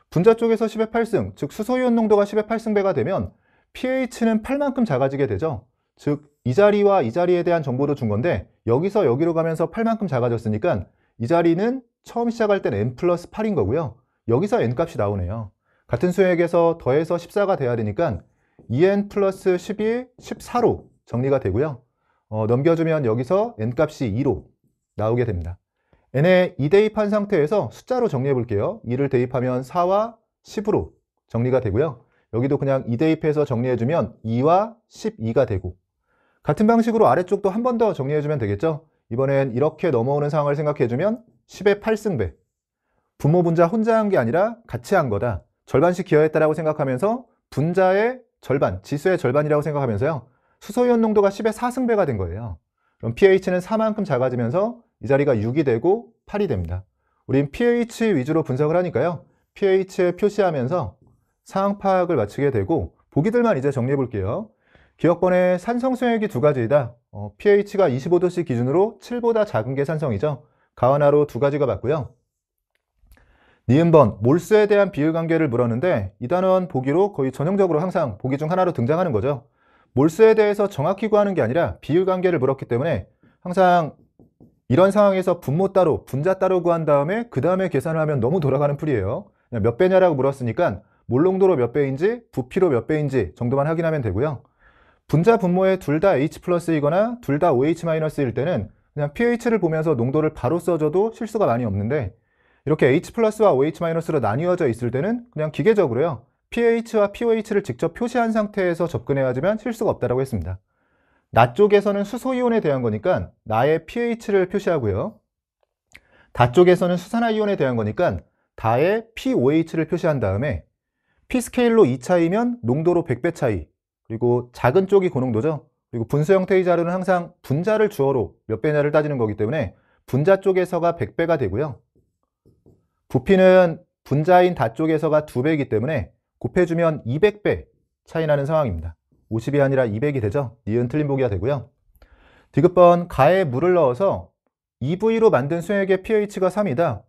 분자 쪽에서 10의 8승, 즉 수소이온 농도가 10의 8승배가 되면 pH는 8만큼 작아지게 되죠. 즉 이 자리와 이 자리에 대한 정보도 준 건데 여기서 여기로 가면서 8만큼 작아졌으니까 이 자리는 처음 시작할 때는 n 플러스 8인 거고요. 여기서 n 값이 나오네요. 같은 수액에서 더해서 14가 돼야 되니까 2n 플러스 12, 14로 정리가 되고요. 넘겨주면 여기서 n 값이 2로 나오게 됩니다. n에 2 대입한 상태에서 숫자로 정리해 볼게요. 2를 대입하면 4와 10으로 정리가 되고요. 여기도 그냥 2 대입해서 정리해주면 2와 12가 되고 같은 방식으로 아래쪽도 한 번 더 정리해주면 되겠죠. 이번엔 이렇게 넘어오는 상황을 생각해주면 10의 8승배 분모 분자 혼자 한 게 아니라 같이 한 거다. 절반씩 기여했다라고 생각하면서 분자의 절반, 지수의 절반이라고 생각하면서요. 수소이온 농도가 10의 4승배가 된 거예요. 그럼 pH는 4만큼 작아지면서 이 자리가 6이 되고 8이 됩니다. 우린 pH 위주로 분석을 하니까요. pH에 표시하면서 상황 파악을 마치게 되고 보기들만 이제 정리해 볼게요. 기억번에 산성 수용액이 두 가지이다. pH가 25도씨 기준으로 7보다 작은 게 산성이죠. 가와나로 두 가지가 맞고요. 니은번, 몰수에 대한 비율관계를 물었는데 이 단원 보기로 거의 전형적으로 항상 보기 중 하나로 등장하는 거죠. 몰수에 대해서 정확히 구하는 게 아니라 비율관계를 물었기 때문에 항상 이런 상황에서 분모 따로, 분자 따로 구한 다음에 그 다음에 계산을 하면 너무 돌아가는 풀이에요. 그냥 몇 배냐라고 물었으니까 몰농도로 몇 배인지 부피로 몇 배인지 정도만 확인하면 되고요. 분자 분모에 둘 다 H 플러스이거나 둘 다 OH 마이너스일 때는 그냥 pH를 보면서 농도를 바로 써줘도 실수가 많이 없는데 이렇게 H 플러스와 OH 마이너스로 나뉘어져 있을 때는 그냥 기계적으로요. pH와 pOH를 직접 표시한 상태에서 접근해야지만 실수가 없다고 했습니다. 나 쪽에서는 수소이온에 대한 거니까 나의 pH를 표시하고요. 다 쪽에서는 수산화이온에 대한 거니까 다의 pOH를 표시한 다음에 P스케일로 2차이면 농도로 100배 차이, 그리고 작은 쪽이 고농도죠. 그리고 분수 형태의 자료는 항상 분자를 주어로 몇 배냐를 따지는 거기 때문에 분자 쪽에서가 100배가 되고요. 부피는 분자인 다 쪽에서가 2배이기 때문에 곱해주면 200배 차이 나는 상황입니다. 50이 아니라 200이 되죠. 니은 틀린 보기가 되고요. 디귿번, 가에 물을 넣어서 EV로 만든 수액의 pH가 3이다.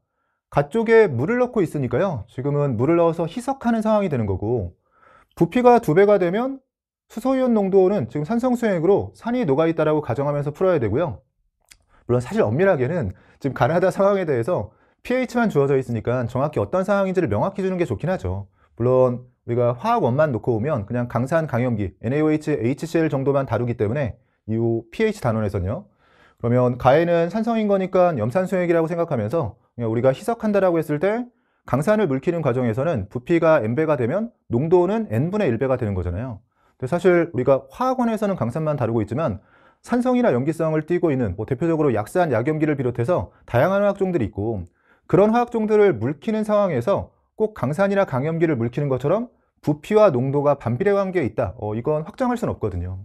가 쪽에 물을 넣고 있으니까요. 지금은 물을 넣어서 희석하는 상황이 되는 거고, 부피가 2배가 되면 수소이온 농도는 지금 산성 수액으로 산이 녹아있다라고 가정하면서 풀어야 되고요. 물론 사실 엄밀하게는 지금 가나다 상황에 대해서 pH만 주어져 있으니까 정확히 어떤 상황인지를 명확히 주는 게 좋긴 하죠. 물론 우리가 화학원만 놓고 오면 그냥 강산 강염기 NaOH, HCl 정도만 다루기 때문에 이 pH 단원에서는요. 그러면 가에는 산성인 거니까 염산수액이라고 생각하면서 그냥 우리가 희석한다라고 했을 때 강산을 물키는 과정에서는 부피가 n배가 되면 농도는 n분의 1배가 되는 거잖아요. 근데 사실 우리가 화학원에서는 강산만 다루고 있지만 산성이나 염기성을 띠고 있는 대표적으로 약산, 약염기를 비롯해서 다양한 화학종들이 있고, 그런 화학종들을 물키는 상황에서 꼭 강산이나 강염기를 물키는 것처럼 부피와 농도가 반비례 관계에 있다. 이건 확정할 수는 없거든요.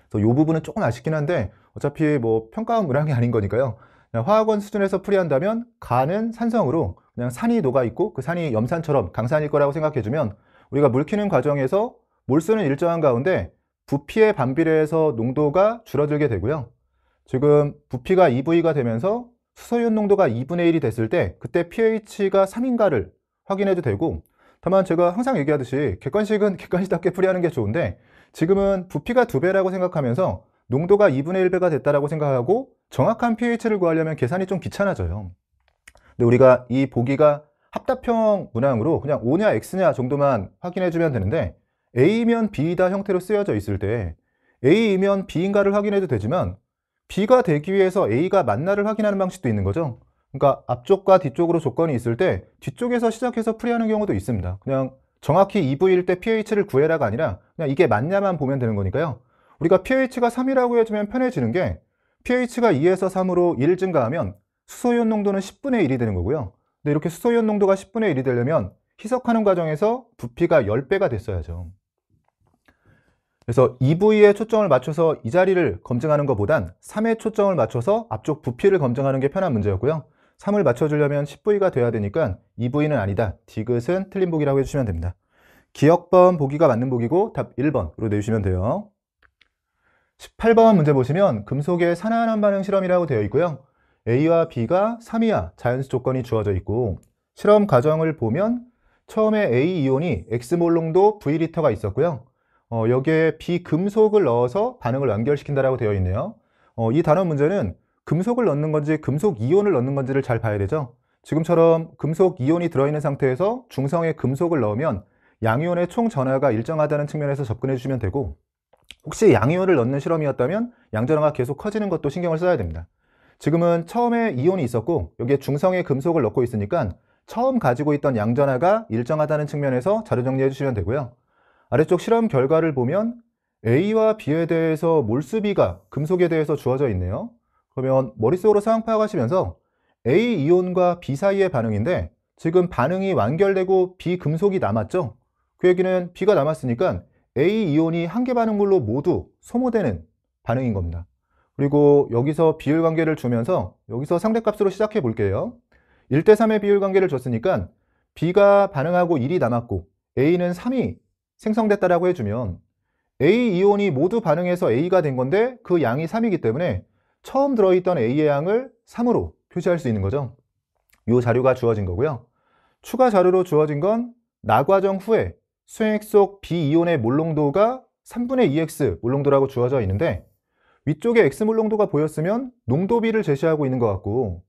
그래서 이 부분은 조금 아쉽긴 한데 어차피 평가원 문항이 아닌 거니까요. 그냥 화학원 수준에서 풀이한다면 가는 산성으로 그냥 산이 녹아있고 그 산이 염산처럼 강산일 거라고 생각해주면 우리가 물키는 과정에서 몰수는 일정한 가운데 부피에 반비례해서 농도가 줄어들게 되고요. 지금 부피가 EV가 되면서 수소이온 농도가 2분의 1이 됐을 때 그때 pH가 3인가를 확인해도 되고, 다만 제가 항상 얘기하듯이 객관식은 객관식답게 풀이하는 게 좋은데 지금은 부피가 2배라고 생각하면서 농도가 2분의 1배가 됐다라고 생각하고 정확한 pH를 구하려면 계산이 좀 귀찮아져요. 근데 우리가 이 보기가 합답형 문항으로 그냥 O냐 X냐 정도만 확인해주면 되는데 A면 B이다 형태로 쓰여져 있을 때 A이면 B인가를 확인해도 되지만 B가 되기 위해서 A가 맞나를 확인하는 방식도 있는 거죠. 그러니까 앞쪽과 뒤쪽으로 조건이 있을 때 뒤쪽에서 시작해서 풀이하는 경우도 있습니다. 그냥 정확히 EV일 때 pH를 구해라가 아니라 그냥 이게 맞냐만 보면 되는 거니까요. 우리가 pH가 3이라고 해주면 편해지는 게 pH가 2에서 3으로 1 증가하면 수소이온 농도는 10분의 1이 되는 거고요. 근데 이렇게 수소이온 농도가 10분의 1이 되려면 희석하는 과정에서 부피가 10배가 됐어야죠. 그래서 EV에 초점을 맞춰서 이 자리를 검증하는 것보단 3에 초점을 맞춰서 앞쪽 부피를 검증하는 게 편한 문제였고요. 3을 맞춰주려면 10V가 돼야 되니까 EV는 아니다. 디귿은 틀린 보기라고 해주시면 됩니다. 기억번 보기가 맞는 보기고 답 1번으로 내주시면 돼요. 18번 문제 보시면 금속의 산화환원 반응 실험이라고 되어 있고요. A와 B가 3이하 자연수 조건이 주어져 있고, 실험 과정을 보면 처음에 A 이온이 X몰 농도 V리터가 있었고요. 여기에 비금속을 넣어서 반응을 완결시킨다라고 되어 있네요. 이 단원 문제는 금속을 넣는 건지 금속 이온을 넣는 건지를 잘 봐야 되죠. 지금처럼 금속 이온이 들어있는 상태에서 중성의 금속을 넣으면 양이온의 총 전하가 일정하다는 측면에서 접근해 주시면 되고, 혹시 양이온을 넣는 실험이었다면 양전하가 계속 커지는 것도 신경을 써야 됩니다. 지금은 처음에 이온이 있었고 여기에 중성의 금속을 넣고 있으니까 처음 가지고 있던 양전하가 일정하다는 측면에서 자료 정리해 주시면 되고요. 아래쪽 실험 결과를 보면 A와 B에 대해서 몰수비가 금속에 대해서 주어져 있네요. 그러면 머릿속으로 상황 파악하시면서 A 이온과 B 사이의 반응인데 지금 반응이 완결되고 B 금속이 남았죠. 그 얘기는 B가 남았으니까 A 이온이 한 개 반응물로 모두 소모되는 반응인 겁니다. 그리고 여기서 비율 관계를 주면서 여기서 상대값으로 시작해 볼게요. 1대 3의 비율 관계를 줬으니까 B가 반응하고 1이 남았고 A는 3이 생성됐다라고 해주면 A 이온이 모두 반응해서 A가 된 건데 그 양이 3이기 때문에 처음 들어있던 A의 양을 3으로 표시할 수 있는 거죠. 이 자료가 주어진 거고요. 추가 자료로 주어진 건 나과정 후에 수행액 속 B이온의 몰농도가 3분의 2x 몰농도라고 주어져 있는데 위쪽에 x 몰농도가 보였으면 농도비를 제시하고 있는 것 같고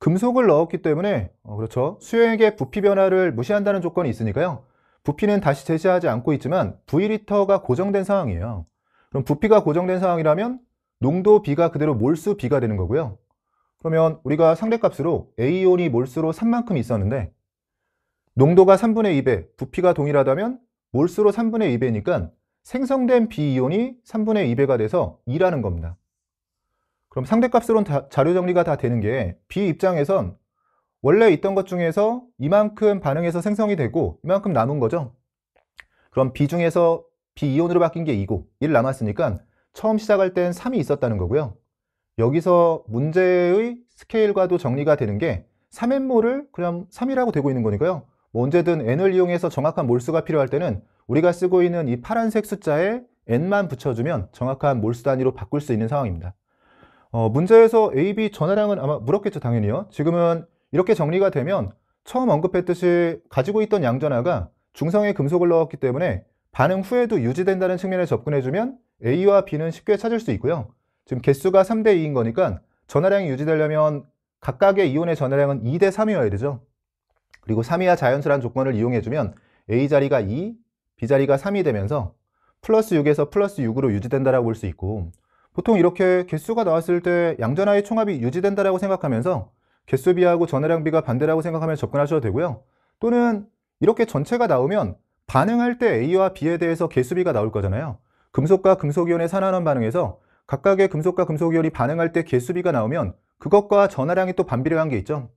금속을 넣었기 때문에 그렇죠. 수행액의 부피 변화를 무시한다는 조건이 있으니까요. 부피는 다시 제시하지 않고 있지만 V리터가 고정된 상황이에요. 그럼 부피가 고정된 상황이라면 농도 B가 그대로 몰수 B가 되는 거고요. 그러면 우리가 상대값으로 A이온이 몰수로 3만큼 있었는데 농도가 3분의 2배, 부피가 동일하다면 몰수로 3분의 2배니까 생성된 B이온이 3분의 2배가 돼서 2라는 겁니다. 그럼 상대값으로는 자료 정리가 다 되는 게 B 입장에선 원래 있던 것 중에서 이만큼 반응해서 생성이 되고 이만큼 남은 거죠. 그럼 B 중에서 B이온으로 바뀐 게 2고 1 남았으니까 처음 시작할 땐 3이 있었다는 거고요. 여기서 문제의 스케일과도 정리가 되는 게 3n몰을 그냥 3이라고 되고 있는 거니까요. 뭐 언제든 n을 이용해서 정확한 몰수가 필요할 때는 우리가 쓰고 있는 이 파란색 숫자에 n만 붙여주면 정확한 몰수 단위로 바꿀 수 있는 상황입니다. 문제에서 A, B 전하량은 아마 물었겠죠, 당연히요. 지금은 이렇게 정리가 되면 처음 언급했듯이 가지고 있던 양전하가 중성의 금속을 넣었기 때문에 반응 후에도 유지된다는 측면에 접근해주면 A와 B는 쉽게 찾을 수 있고요. 지금 개수가 3대 2인 거니까 전하량이 유지되려면 각각의 이온의 전하량은 2대 3이어야 되죠. 그리고 3이야 자연수란 조건을 이용해주면 A 자리가 2, B 자리가 3이 되면서 플러스 6에서 플러스 6으로 유지된다라고 볼 수 있고 보통 이렇게 개수가 나왔을 때 양전하의 총합이 유지된다라고 생각하면서 개수비하고 전하량비가 반대라고 생각하면서 접근하셔도 되고요. 또는 이렇게 전체가 나오면 반응할 때 A와 B에 대해서 개수비가 나올 거잖아요. 금속과 금속이온의 산화원 반응에서 각각의 금속과 금속이온이 반응할 때 개수비가 나오면 그것과 전하량이 또 반비례한 게 있죠.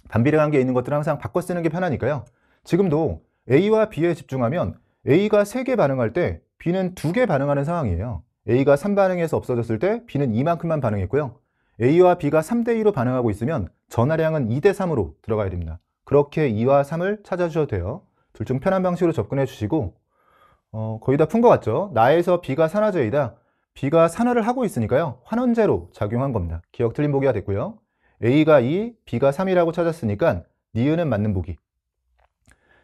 반비례한 게 있는 것들은 항상 바꿔 쓰는 게 편하니까요. 지금도 A와 B에 집중하면 A가 3개 반응할 때 B는 2개 반응하는 상황이에요. A가 3반응해서 없어졌을 때 B는 2만큼만 반응했고요. A와 B가 3대 2로 반응하고 있으면 전하량은 2대 3으로 들어가야 됩니다. 그렇게 2와 3을 찾아주셔도 돼요. 둘 중 편한 방식으로 접근해 주시고 거의 다 푼 것 같죠? 나에서 B가 산화제이다. B가 산화를 하고 있으니까요. 환원제로 작용한 겁니다. 기억 틀린 보기가 됐고요. A가 2, B가 3이라고 찾았으니까 니은은 맞는 보기.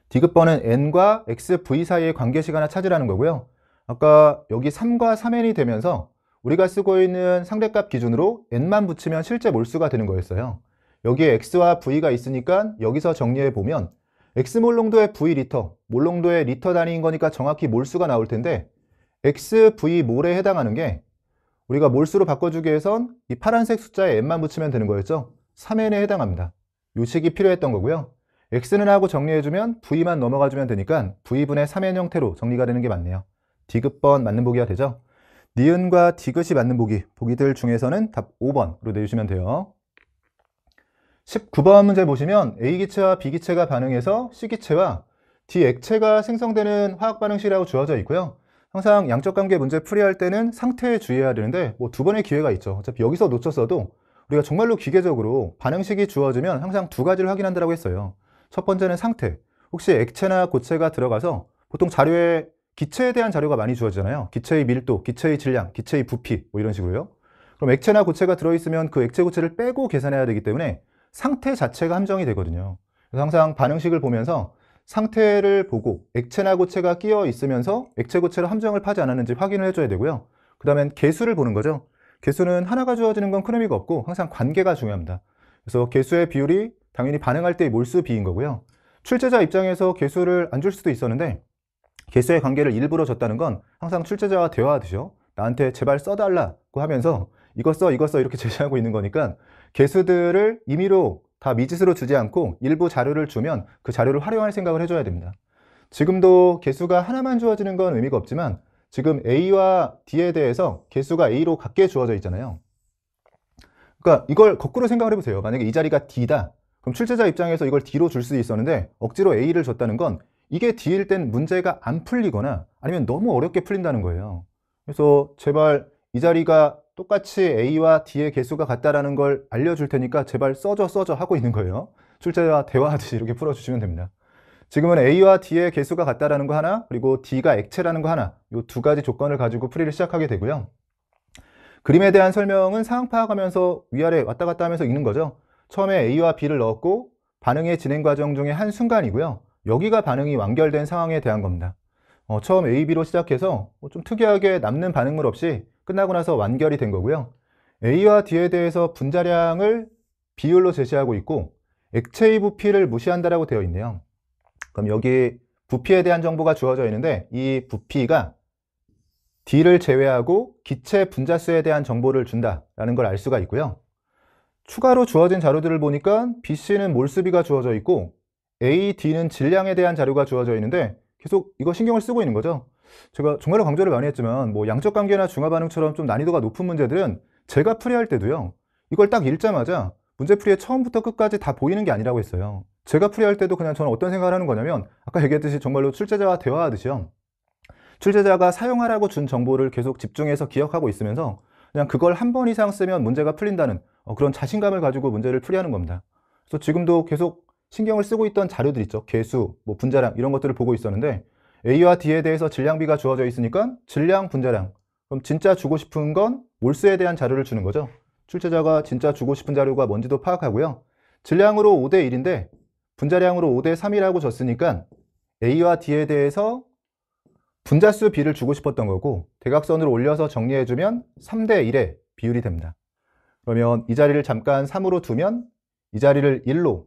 디귿번은 N과 XV 사이의 관계식 하나 찾으라는 거고요. 아까 여기 3과 3n이 되면서 우리가 쓰고 있는 상대값 기준으로 n만 붙이면 실제 몰수가 되는 거였어요. 여기에 x와 v가 있으니까 여기서 정리해 보면 x몰농도의 v리터, 몰농도의 리터 단위인 거니까 정확히 몰수가 나올 텐데 xv몰에 해당하는 게 우리가 몰수로 바꿔주기 위해선 이 파란색 숫자에 n만 붙이면 되는 거였죠. 3n에 해당합니다. 요 식이 필요했던 거고요. x는 하고 정리해주면 v만 넘어가주면 되니까 v분의 3n 형태로 정리가 되는 게 맞네요. 디귿번 맞는 보기가 되죠. 니은과 디귿이 맞는 보기들 중에서는 답 5번으로 내주시면 돼요. 19번 문제 보시면 A기체와 B기체가 반응해서 C기체와 D액체가 생성되는 화학반응식이라고 주어져 있고요. 항상 양적 관계 문제 풀이할 때는 상태에 주의해야 되는데 뭐 2번의 기회가 있죠. 어차피 여기서 놓쳤어도 우리가 정말로 기계적으로 반응식이 주어지면 항상 2가지를 확인한다고 했어요. 첫 번째는 상태. 혹시 액체나 고체가 들어가서 보통 자료에 기체에 대한 자료가 많이 주어지잖아요. 기체의 밀도, 기체의 질량, 기체의 부피 뭐 이런 식으로요. 그럼 액체나 고체가 들어있으면 그 액체 고체를 빼고 계산해야 되기 때문에 상태 자체가 함정이 되거든요. 그래서 항상 반응식을 보면서 상태를 보고 액체나 고체가 끼어 있으면서 액체 고체로 함정을 파지 않았는지 확인을 해줘야 되고요. 그 다음엔 개수를 보는 거죠. 개수는 하나가 주어지는 건 큰 의미가 없고 항상 관계가 중요합니다. 그래서 개수의 비율이 당연히 반응할 때의 몰수 비인 거고요. 출제자 입장에서 개수를 안 줄 수도 있었는데 개수의 관계를 일부러 줬다는 건 항상 출제자와 대화하듯이요. 나한테 제발 써달라고 하면서 이거 써 이렇게 제시하고 있는 거니까 개수들을 임의로 다 미지수로 주지 않고 일부 자료를 주면 그 자료를 활용할 생각을 해줘야 됩니다. 지금도 개수가 하나만 주어지는 건 의미가 없지만 지금 A와 D에 대해서 개수가 A로 같게 주어져 있잖아요. 그러니까 이걸 거꾸로 생각을 해보세요. 만약에 이 자리가 D다. 그럼 출제자 입장에서 이걸 D로 줄 수도 있었는데 억지로 A를 줬다는 건 이게 D일 땐 문제가 안 풀리거나 아니면 너무 어렵게 풀린다는 거예요. 그래서 제발 이 자리가 똑같이 A와 D의 개수가 같다라는 걸 알려줄 테니까 제발 써줘 하고 있는 거예요. 출제자와 대화하듯이 이렇게 풀어주시면 됩니다. 지금은 A와 D의 개수가 같다라는 거 하나, 그리고 D가 액체라는 거 하나, 이 두 가지 조건을 가지고 풀이를 시작하게 되고요. 그림에 대한 설명은 상황 파악하면서 위아래 왔다 갔다 하면서 읽는 거죠. 처음에 A와 B를 넣었고 반응의 진행 과정 중에 한 순간이고요. 여기가 반응이 완결된 상황에 대한 겁니다. 처음 A, B로 시작해서 좀 특이하게 남는 반응물 없이 끝나고 나서 완결이 된 거고요. A와 D에 대해서 분자량을 비율로 제시하고 있고 액체의 부피를 무시한다라고 되어 있네요. 그럼 여기 부피에 대한 정보가 주어져 있는데 이 부피가 D를 제외하고 기체 분자수에 대한 정보를 준다라는 걸 알 수가 있고요. 추가로 주어진 자료들을 보니까 BC는 몰수비가 주어져 있고 A, D는 질량에 대한 자료가 주어져 있는데 계속 이거 신경을 쓰고 있는 거죠. 제가 정말로 강조를 많이 했지만 뭐 양적 관계나 중화 반응처럼 좀 난이도가 높은 문제들은 제가 풀이할 때도요. 이걸 딱 읽자마자 문제 풀이에 처음부터 끝까지 다 보이는 게 아니라고 했어요. 제가 풀이할 때도 그냥 저는 어떤 생각을 하는 거냐면 아까 얘기했듯이 정말로 출제자와 대화하듯이요. 출제자가 사용하라고 준 정보를 계속 집중해서 기억하고 있으면서 그냥 그걸 한 번 이상 쓰면 문제가 풀린다는 그런 자신감을 가지고 문제를 풀이하는 겁니다. 그래서 지금도 계속 신경을 쓰고 있던 자료들 있죠. 개수, 뭐 분자량 이런 것들을 보고 있었는데 A와 D에 대해서 질량비가 주어져 있으니까 질량, 분자량. 그럼 진짜 주고 싶은 건 몰수에 대한 자료를 주는 거죠. 출제자가 진짜 주고 싶은 자료가 뭔지도 파악하고요. 질량으로 5대 1인데 분자량으로 5대 3이라고 줬으니까 A와 D에 대해서 분자수 B를 주고 싶었던 거고 대각선으로 올려서 정리해주면 3대 1의 비율이 됩니다. 그러면 이 자리를 잠깐 3으로 두면 이 자리를 1로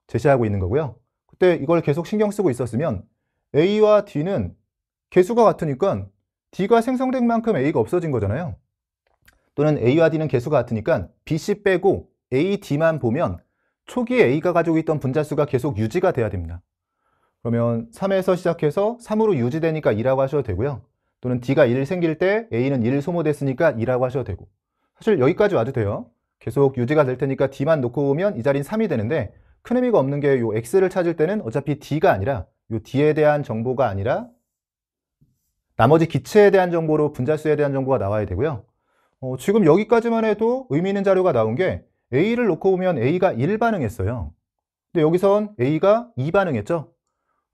제시하고 있는 거고요. 그때 이걸 계속 신경 쓰고 있었으면 A와 D는 개수가 같으니까 D가 생성된 만큼 A가 없어진 거잖아요. 또는 A와 D는 개수가 같으니까 BC 빼고 A, D만 보면 초기에 A가 가지고 있던 분자수가 계속 유지가 돼야 됩니다. 그러면 3에서 시작해서 3으로 유지되니까 2라고 하셔도 되고요. 또는 D가 1 생길 때 A는 1 소모됐으니까 2라고 하셔도 되고 사실 여기까지 와도 돼요. 계속 유지가 될 테니까 D만 놓고 오면 이 자리는 3이 되는데 큰 의미가 없는 게 요 X를 찾을 때는 어차피 D가 아니라 요 D에 대한 정보가 아니라 나머지 기체에 대한 정보로 분자수에 대한 정보가 나와야 되고요. 지금 여기까지만 해도 의미 있는 자료가 나온 게 A를 놓고 보면 A가 1 반응했어요. 근데 여기선 A가 2 반응했죠.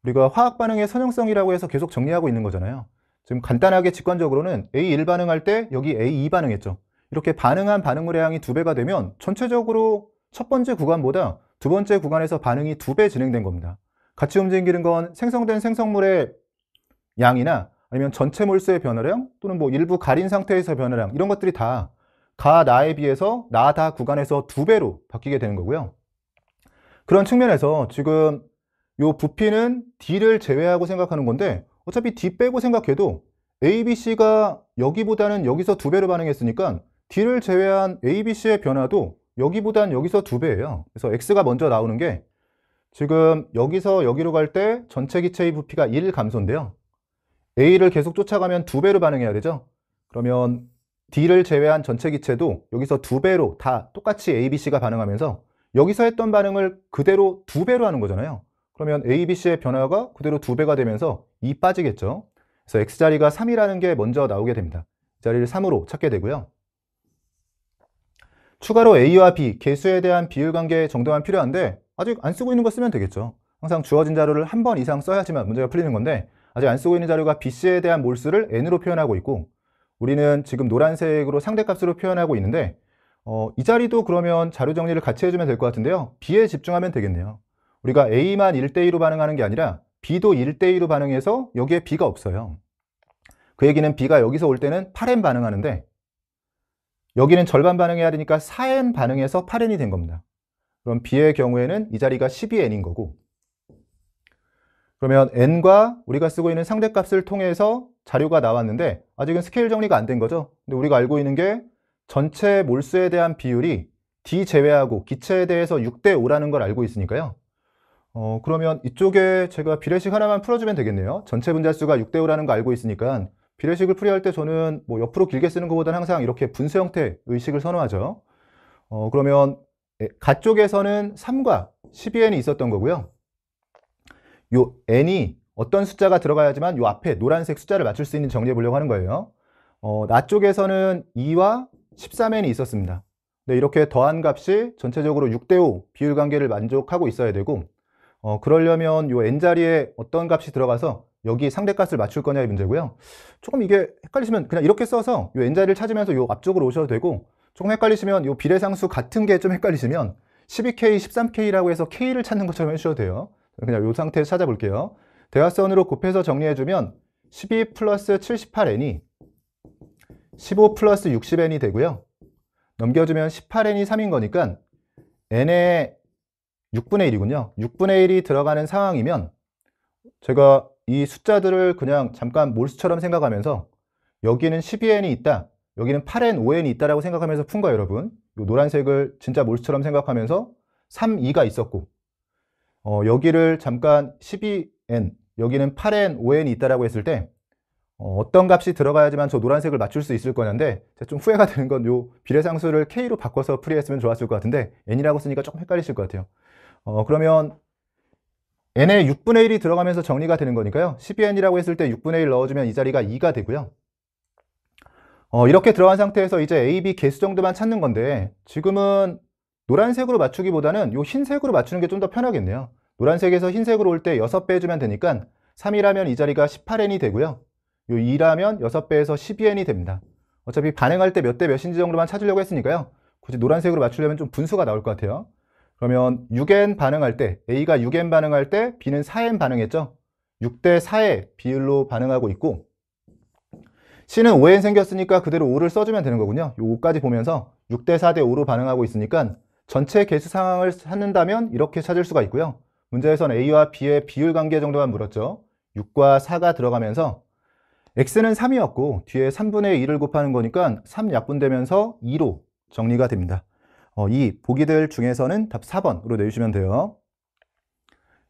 우리가 화학 반응의 선형성이라고 해서 계속 정리하고 있는 거잖아요. 지금 간단하게 직관적으로는 A1 반응할 때 여기 A2 반응했죠. 이렇게 반응한 반응물의 양이 2배가 되면 전체적으로 첫 번째 구간보다 두 번째 구간에서 반응이 2배 진행된 겁니다. 같이 움직이는 건 생성된 생성물의 양이나 아니면 전체 몰수의 변화량 또는 뭐 일부 가린 상태에서 변화량 이런 것들이 다 가, 나에 비해서 나, 다 구간에서 2배로 바뀌게 되는 거고요. 그런 측면에서 지금 요 부피는 D를 제외하고 생각하는 건데 어차피 D 빼고 생각해도 A, B, C가 여기보다는 여기서 2배로 반응했으니까 D를 제외한 A, B, C의 변화도 여기보다는 여기서 2배예요. 그래서 X가 먼저 나오는 게 지금 여기서 여기로 갈 때 전체 기체의 부피가 1 감소인데요. A를 계속 쫓아가면 2배로 반응해야 되죠. 그러면 D를 제외한 전체 기체도 여기서 2배로 다 똑같이 A, B, C가 반응하면서 여기서 했던 반응을 그대로 2배로 하는 거잖아요. 그러면 A, B, C의 변화가 그대로 2배가 되면서 2 빠지겠죠. 그래서 X자리가 3이라는 게 먼저 나오게 됩니다. 이 자리를 3으로 찾게 되고요. 추가로 A와 B, 개수에 대한 비율 관계 정도만 필요한데 아직 안 쓰고 있는 거 쓰면 되겠죠. 항상 주어진 자료를 한 번 이상 써야지만 문제가 풀리는 건데 아직 안 쓰고 있는 자료가 BC에 대한 몰수를 N으로 표현하고 있고 우리는 지금 노란색으로 상대값으로 표현하고 있는데 이 자리도 그러면 자료 정리를 같이 해주면 될 것 같은데요. B에 집중하면 되겠네요. 우리가 A만 1대2로 반응하는 게 아니라 B도 1대2로 반응해서 여기에 B가 없어요. 그 얘기는 B가 여기서 올 때는 8N 반응하는데 여기는 절반 반응해야 되니까 4N 반응해서 8N이 된 겁니다. 그럼 B의 경우에는 이 자리가 12N인 거고 그러면 N과 우리가 쓰고 있는 상대값을 통해서 자료가 나왔는데 아직은 스케일 정리가 안 된 거죠. 근데 우리가 알고 있는 게 전체 몰수에 대한 비율이 D 제외하고 기체에 대해서 6대5라는 걸 알고 있으니까요. 그러면 이쪽에 제가 비례식 하나만 풀어주면 되겠네요. 전체 분자수가 6대5라는 거 알고 있으니까 비례식을 풀이할 때 저는 뭐 옆으로 길게 쓰는 것보다는 항상 이렇게 분수 형태 의식을 선호하죠. 그러면 가쪽에서는 3과 12n이 있었던 거고요. 요 n이 어떤 숫자가 들어가야지만 요 앞에 노란색 숫자를 맞출 수 있는 정리해 보려고 하는 거예요. 나 쪽에서는 2와 13n이 있었습니다. 네, 이렇게 더한 값이 전체적으로 6대5 비율 관계를 만족하고 있어야 되고 그러려면 요 n자리에 어떤 값이 들어가서 여기 상대값을 맞출 거냐의 문제고요. 조금 이게 헷갈리시면 그냥 이렇게 써서 요 n자리를 찾으면서 요 앞쪽으로 오셔도 되고, 조금 헷갈리시면 요 비례상수 같은 게 좀 헷갈리시면 12K, 13K라고 해서 K를 찾는 것처럼 해주셔도 돼요. 그냥 요 상태에서 찾아볼게요. 대각선으로 곱해서 정리해주면 12 플러스 78n이 15 플러스 60n이 되고요. 넘겨주면 18n이 3인 거니까 n의 6분의 1이군요. 6분의 1이 들어가는 상황이면 제가 이 숫자들을 그냥 잠깐 몰수처럼 생각하면서 여기는 12n이 있다, 여기는 8n, 5n이 있다라고 생각하면서 푼 거예요, 여러분. 이 노란색을 진짜 몰수처럼 생각하면서 3, 2가 있었고, 여기를 잠깐 12n, 여기는 8n, 5n이 있다라고 했을 때 어떤 값이 들어가야지만 저 노란색을 맞출 수 있을 거냐인데, 좀 후회가 되는 건 요 비례상수를 K로 바꿔서 풀이했으면 좋았을 것 같은데 n이라고 쓰니까 조금 헷갈리실 것 같아요. 그러면 n의 6분의 1이 들어가면서 정리가 되는 거니까요. 12n이라고 했을 때 6분의 1 넣어주면 이 자리가 2가 되고요. 이렇게 들어간 상태에서 이제 A, B 개수 정도만 찾는 건데, 지금은 노란색으로 맞추기보다는 요 흰색으로 맞추는 게 좀 더 편하겠네요. 노란색에서 흰색으로 올 때 6배 해주면 되니까 3이라면 이 자리가 18n이 되고요. 요 2라면 6배에서 12n이 됩니다. 어차피 반응할 때 몇 대 몇인지 정도만 찾으려고 했으니까요. 굳이 노란색으로 맞추려면 좀 분수가 나올 것 같아요. 그러면 6n 반응할 때, A가 6n 반응할 때 B는 4n 반응했죠. 6대 4의 비율로 반응하고 있고, C는 5n 생겼으니까 그대로 5를 써주면 되는 거군요. 요 5까지 보면서 6대 4대 5로 반응하고 있으니까 전체 개수 상황을 찾는다면 이렇게 찾을 수가 있고요. 문제에서는 A와 B의 비율 관계 정도만 물었죠. 6과 4가 들어가면서 X는 3이었고 뒤에 3분의 2를 곱하는 거니까 3 약분되면서 2로 정리가 됩니다. 이 보기들 중에서는 답 4번으로 내주시면 돼요.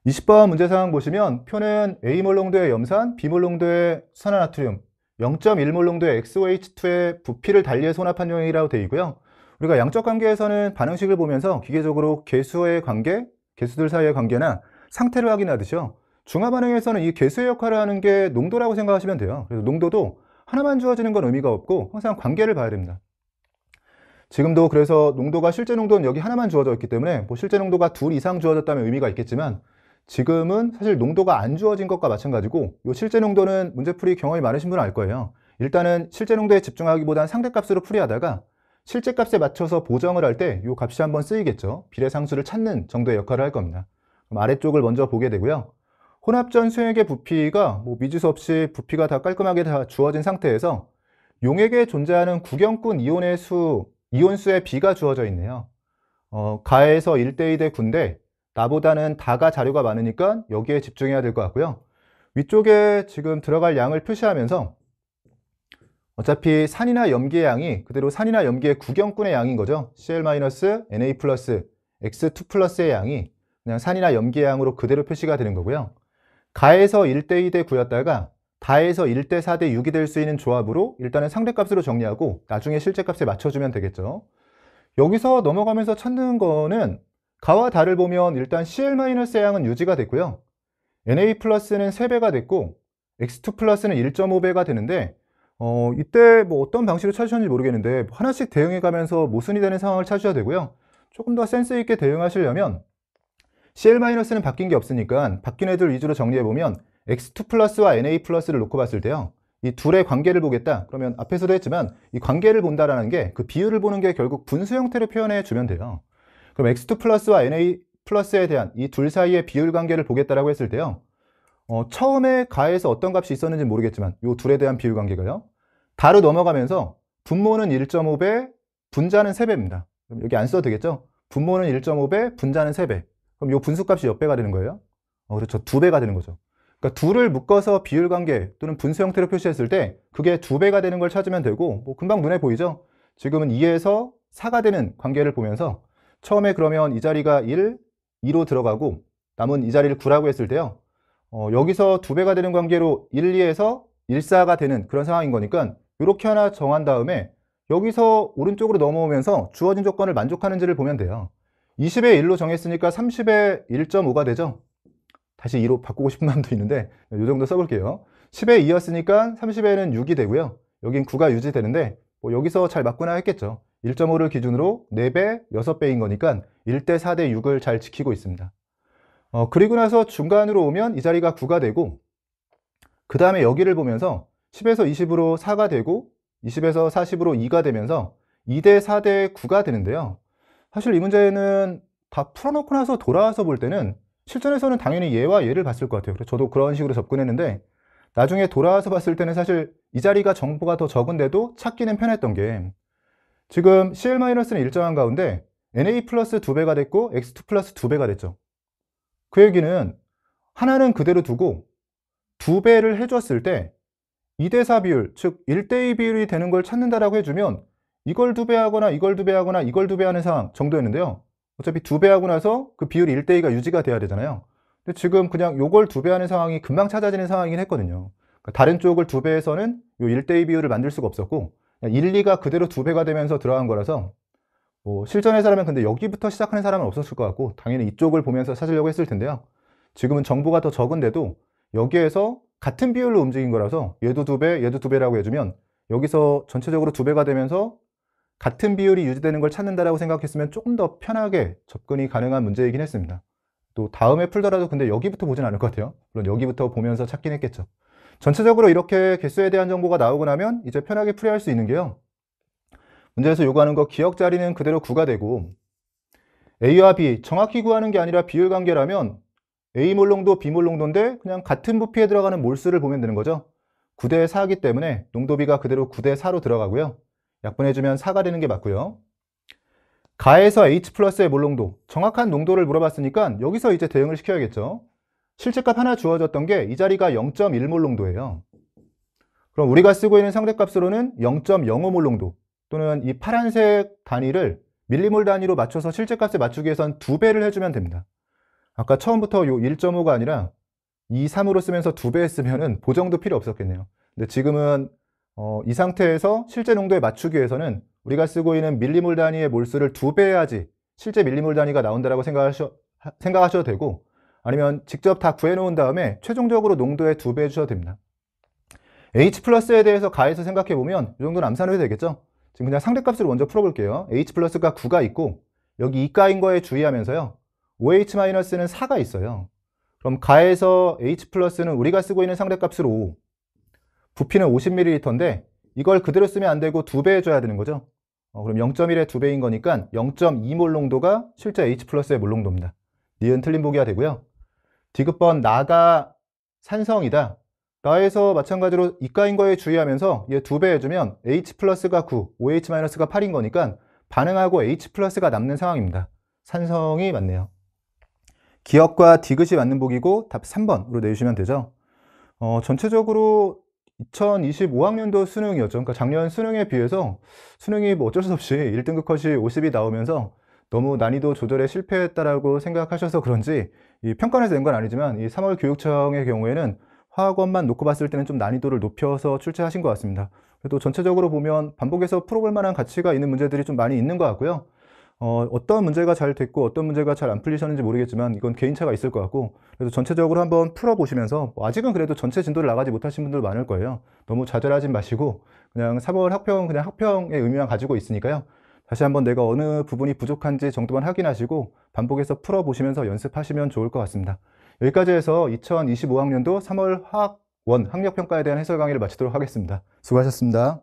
20번 문제 상황 보시면 표는 A몰 농도의 염산, B몰 농도의 수산화나트륨, 0.1몰 농도의 XOH2의 부피를 달리해 혼합한 용액이라고 되어 있고요. 우리가 양적 관계에서는 반응식을 보면서 기계적으로 개수의 관계, 개수들 사이의 관계나 상태를 확인하듯이요. 중화 반응에서는 이 개수의 역할을 하는 게 농도라고 생각하시면 돼요. 그래서 농도도 하나만 주어지는 건 의미가 없고 항상 관계를 봐야 됩니다. 지금도 그래서 농도가 실제 농도는 여기 하나만 주어져 있기 때문에 뭐 실제 농도가 둘 이상 주어졌다면 의미가 있겠지만, 지금은 사실 농도가 안 주어진 것과 마찬가지고 이 실제 농도는 문제풀이 경험이 많으신 분은 알 거예요. 일단은 실제 농도에 집중하기보다는 상대값으로 풀이하다가 실제 값에 맞춰서 보정을 할 때 이 값이 한번 쓰이겠죠. 비례상수를 찾는 정도의 역할을 할 겁니다. 그럼 아래쪽을 먼저 보게 되고요. 혼합전 수액의 부피가 뭐 미지수 없이 부피가 다 깔끔하게 다 주어진 상태에서 용액에 존재하는 구경꾼 이온의 수, 이온수의 비가 주어져 있네요. 가에서 1대 2 대 9인데 나보다는 다가 자료가 많으니까 여기에 집중해야 될 것 같고요. 위쪽에 지금 들어갈 양을 표시하면서 어차피 산이나 염기의 양이 그대로 산이나 염기의 구경꾼의 양인 거죠. Cl-Na 플러스 X2 플러스의 양이 그냥 산이나 염기의 양으로 그대로 표시가 되는 거고요. 가에서 1대 2 대 9였다가 다에서 1대 4 대 6이 될 수 있는 조합으로 일단은 상대값으로 정리하고 나중에 실제값에 맞춰주면 되겠죠. 여기서 넘어가면서 찾는 거는 가와 다를 보면 일단 Cl-의 양은 유지가 됐고요. Na 플러스는 3배가 됐고 X2 플러스는 1.5배가 되는데 이때 뭐 어떤 방식으로 찾으셨는지 모르겠는데 하나씩 대응해 가면서 모순이 되는 상황을 찾으셔야 되고요. 조금 더 센스 있게 대응하시려면 Cl-는 바뀐 게 없으니까 바뀐 애들 위주로 정리해 보면 X2 플러스와 Na 플러스를 놓고 봤을 때요. 이 둘의 관계를 보겠다. 그러면 앞에서도 했지만 이 관계를 본다라는 게 그 비율을 보는 게 결국 분수 형태로 표현해 주면 돼요. 그럼 X2 플러스와 Na 플러스에 대한 이 둘 사이의 비율 관계를 보겠다라고 했을 때요. 처음에 가에서 어떤 값이 있었는지 모르겠지만 이 둘에 대한 비율 관계가요. 다로 넘어가면서 분모는 1.5배, 분자는 3배입니다. 그럼 여기 안 써도 되겠죠? 분모는 1.5배, 분자는 3배. 그럼 이 분수값이 몇 배가 되는 거예요? 그렇죠. 2배가 되는 거죠. 그러니까 둘을 묶어서 비율 관계 또는 분수 형태로 표시했을 때 그게 2배가 되는 걸 찾으면 되고, 뭐 금방 눈에 보이죠? 지금은 2에서 4가 되는 관계를 보면서 처음에 그러면 이 자리가 1, 2로 들어가고 남은 이 자리를 9라고 했을 때요. 여기서 2배가 되는 관계로 1, 2에서 1, 4가 되는 그런 상황인 거니까 이렇게 하나 정한 다음에 여기서 오른쪽으로 넘어오면서 주어진 조건을 만족하는지를 보면 돼요. 20에 1로 정했으니까 30에 1.5가 되죠. 다시 2로 바꾸고 싶은 마음도 있는데 이 정도 써볼게요. 10에 2였으니까 30에는 6이 되고요. 여긴 9가 유지되는데 뭐 여기서 잘 맞구나 했겠죠. 1.5를 기준으로 4배, 6배인 거니까 1대 4대 6을 잘 지키고 있습니다. 그리고 나서 중간으로 오면 이 자리가 9가 되고, 그 다음에 여기를 보면서 10에서 20으로 4가 되고 20에서 40으로 2가 되면서 2대 4대 9가 되는데요. 사실 이 문제는 다 풀어놓고 나서 돌아와서 볼 때는 실전에서는 당연히 얘와 얘를 봤을 것 같아요. 그래서 저도 그런 식으로 접근했는데, 나중에 돌아와서 봤을 때는 사실 이 자리가 정보가 더 적은데도 찾기는 편했던 게, 지금 CL-는 일정한 가운데 NA 플러스 2배가 됐고 X2 플러스 2배가 됐죠. 그 얘기는 하나는 그대로 두고 2배를 해줬을 때 2대 4 비율, 즉 1대2 비율이 되는 걸 찾는다라고 해주면 이걸 2배하거나 이걸 2배하거나 이걸 2배하는 상황 정도였는데요. 어차피 2배하고 나서 그 비율이 1대2가 유지가 돼야 되잖아요. 근데 지금 그냥 요걸 2배하는 상황이 금방 찾아지는 상황이긴 했거든요. 그러니까 다른 쪽을 2배해서는 요 1대2 비율을 만들 수가 없었고, 1, 2가 그대로 2배가 되면서 들어간 거라서, 실전에서라면 근데 여기부터 시작하는 사람은 없었을 것 같고 당연히 이쪽을 보면서 찾으려고 했을 텐데요. 지금은 정보가 더 적은데도 여기에서 같은 비율로 움직인 거라서 얘도 2배, 얘도 2배라고 해주면 여기서 전체적으로 2배가 되면서 같은 비율이 유지되는 걸 찾는다라고 생각했으면 조금 더 편하게 접근이 가능한 문제이긴 했습니다. 또 다음에 풀더라도 근데 여기부터 보진 않을 것 같아요. 물론 여기부터 보면서 찾긴 했겠죠. 전체적으로 이렇게 개수에 대한 정보가 나오고 나면 이제 편하게 풀이할 수 있는 게요. 문제에서 요구하는 거 기억 자리는 그대로 9가 되고, A와 B 정확히 구하는 게 아니라 비율 관계라면 A 몰농도 B 몰농도인데 그냥 같은 부피에 들어가는 몰수를 보면 되는 거죠. 9대 4이기 때문에 농도비가 그대로 9대 4로 들어가고요. 약분해주면 4가 되는 게 맞고요. 가에서 H 플러스의 몰농도, 정확한 농도를 물어봤으니까 여기서 이제 대응을 시켜야겠죠. 실제값 하나 주어졌던 게 이 자리가 0.1몰농도예요. 그럼 우리가 쓰고 있는 상대값으로는 0.05몰농도 또는 이 파란색 단위를 밀리몰 단위로 맞춰서 실제값에 맞추기 위해선 2배를 해주면 됩니다. 아까 처음부터 요 1.5가 아니라 2, 3으로 쓰면서 2배 했으면은 보정도 필요 없었겠네요. 근데 지금은 이 상태에서 실제 농도에 맞추기 위해서는 우리가 쓰고 있는 밀리몰 단위의 몰수를 2배 해야지 실제 밀리몰 단위가 나온다라고 생각하셔도 되고, 아니면 직접 다 구해놓은 다음에 최종적으로 농도에 2배 해주셔도 됩니다. H 플러스에 대해서 가해서 생각해보면 이 정도는 암산해도 되겠죠? 지금 그냥 상대값으로 먼저 풀어볼게요. H 플러스가 9가 있고 여기 이가인 거에 주의하면서요. OH 마이너스는 4가 있어요. 그럼 가에서 H 플러스는 우리가 쓰고 있는 상대값으로 5, 부피는 50ml인데 이걸 그대로 쓰면 안 되고 2배 해줘야 되는 거죠. 그럼 0.1의 2배인 거니까 0.2몰 농도가 실제 H 플러스의 몰농도입니다. 니은 틀린 보기가 되고요. 디귿번 나가 산성이다. 나에서 마찬가지로 이가인 거에 주의하면서 얘 2배 해주면 H 플러스가 9, OH 마이너스가 8인 거니까 반응하고 H 플러스가 남는 상황입니다. 산성이 맞네요. 기억과 디귿이 맞는 보기고 답 3번으로 내주시면 되죠. 전체적으로 2025학년도 수능이었죠. 그러니까 작년 수능에 비해서 수능이 뭐 어쩔 수 없이 1등급 컷이 50이 나오면서 너무 난이도 조절에 실패했다라고 생각하셔서 그런지 이 평가원에서 낸 건 아니지만 이 3월 교육청의 경우에는 화학원만 놓고 봤을 때는 좀 난이도를 높여서 출제하신 것 같습니다. 그래도 전체적으로 보면 반복해서 풀어볼 만한 가치가 있는 문제들이 좀 많이 있는 것 같고요. 어떤 문제가 잘 됐고 어떤 문제가 잘 안 풀리셨는지 모르겠지만 이건 개인차가 있을 것 같고, 그래서 전체적으로 한번 풀어보시면서 아직은 그래도 전체 진도를 나가지 못하신 분들 많을 거예요. 너무 좌절하지 마시고 그냥 3월 학평 그냥 학평의 의미만 가지고 있으니까요. 다시 한번 내가 어느 부분이 부족한지 정도만 확인하시고 반복해서 풀어보시면서 연습하시면 좋을 것 같습니다. 여기까지 해서 2025학년도 3월 화학원 학력평가에 대한 해설 강의를 마치도록 하겠습니다. 수고하셨습니다.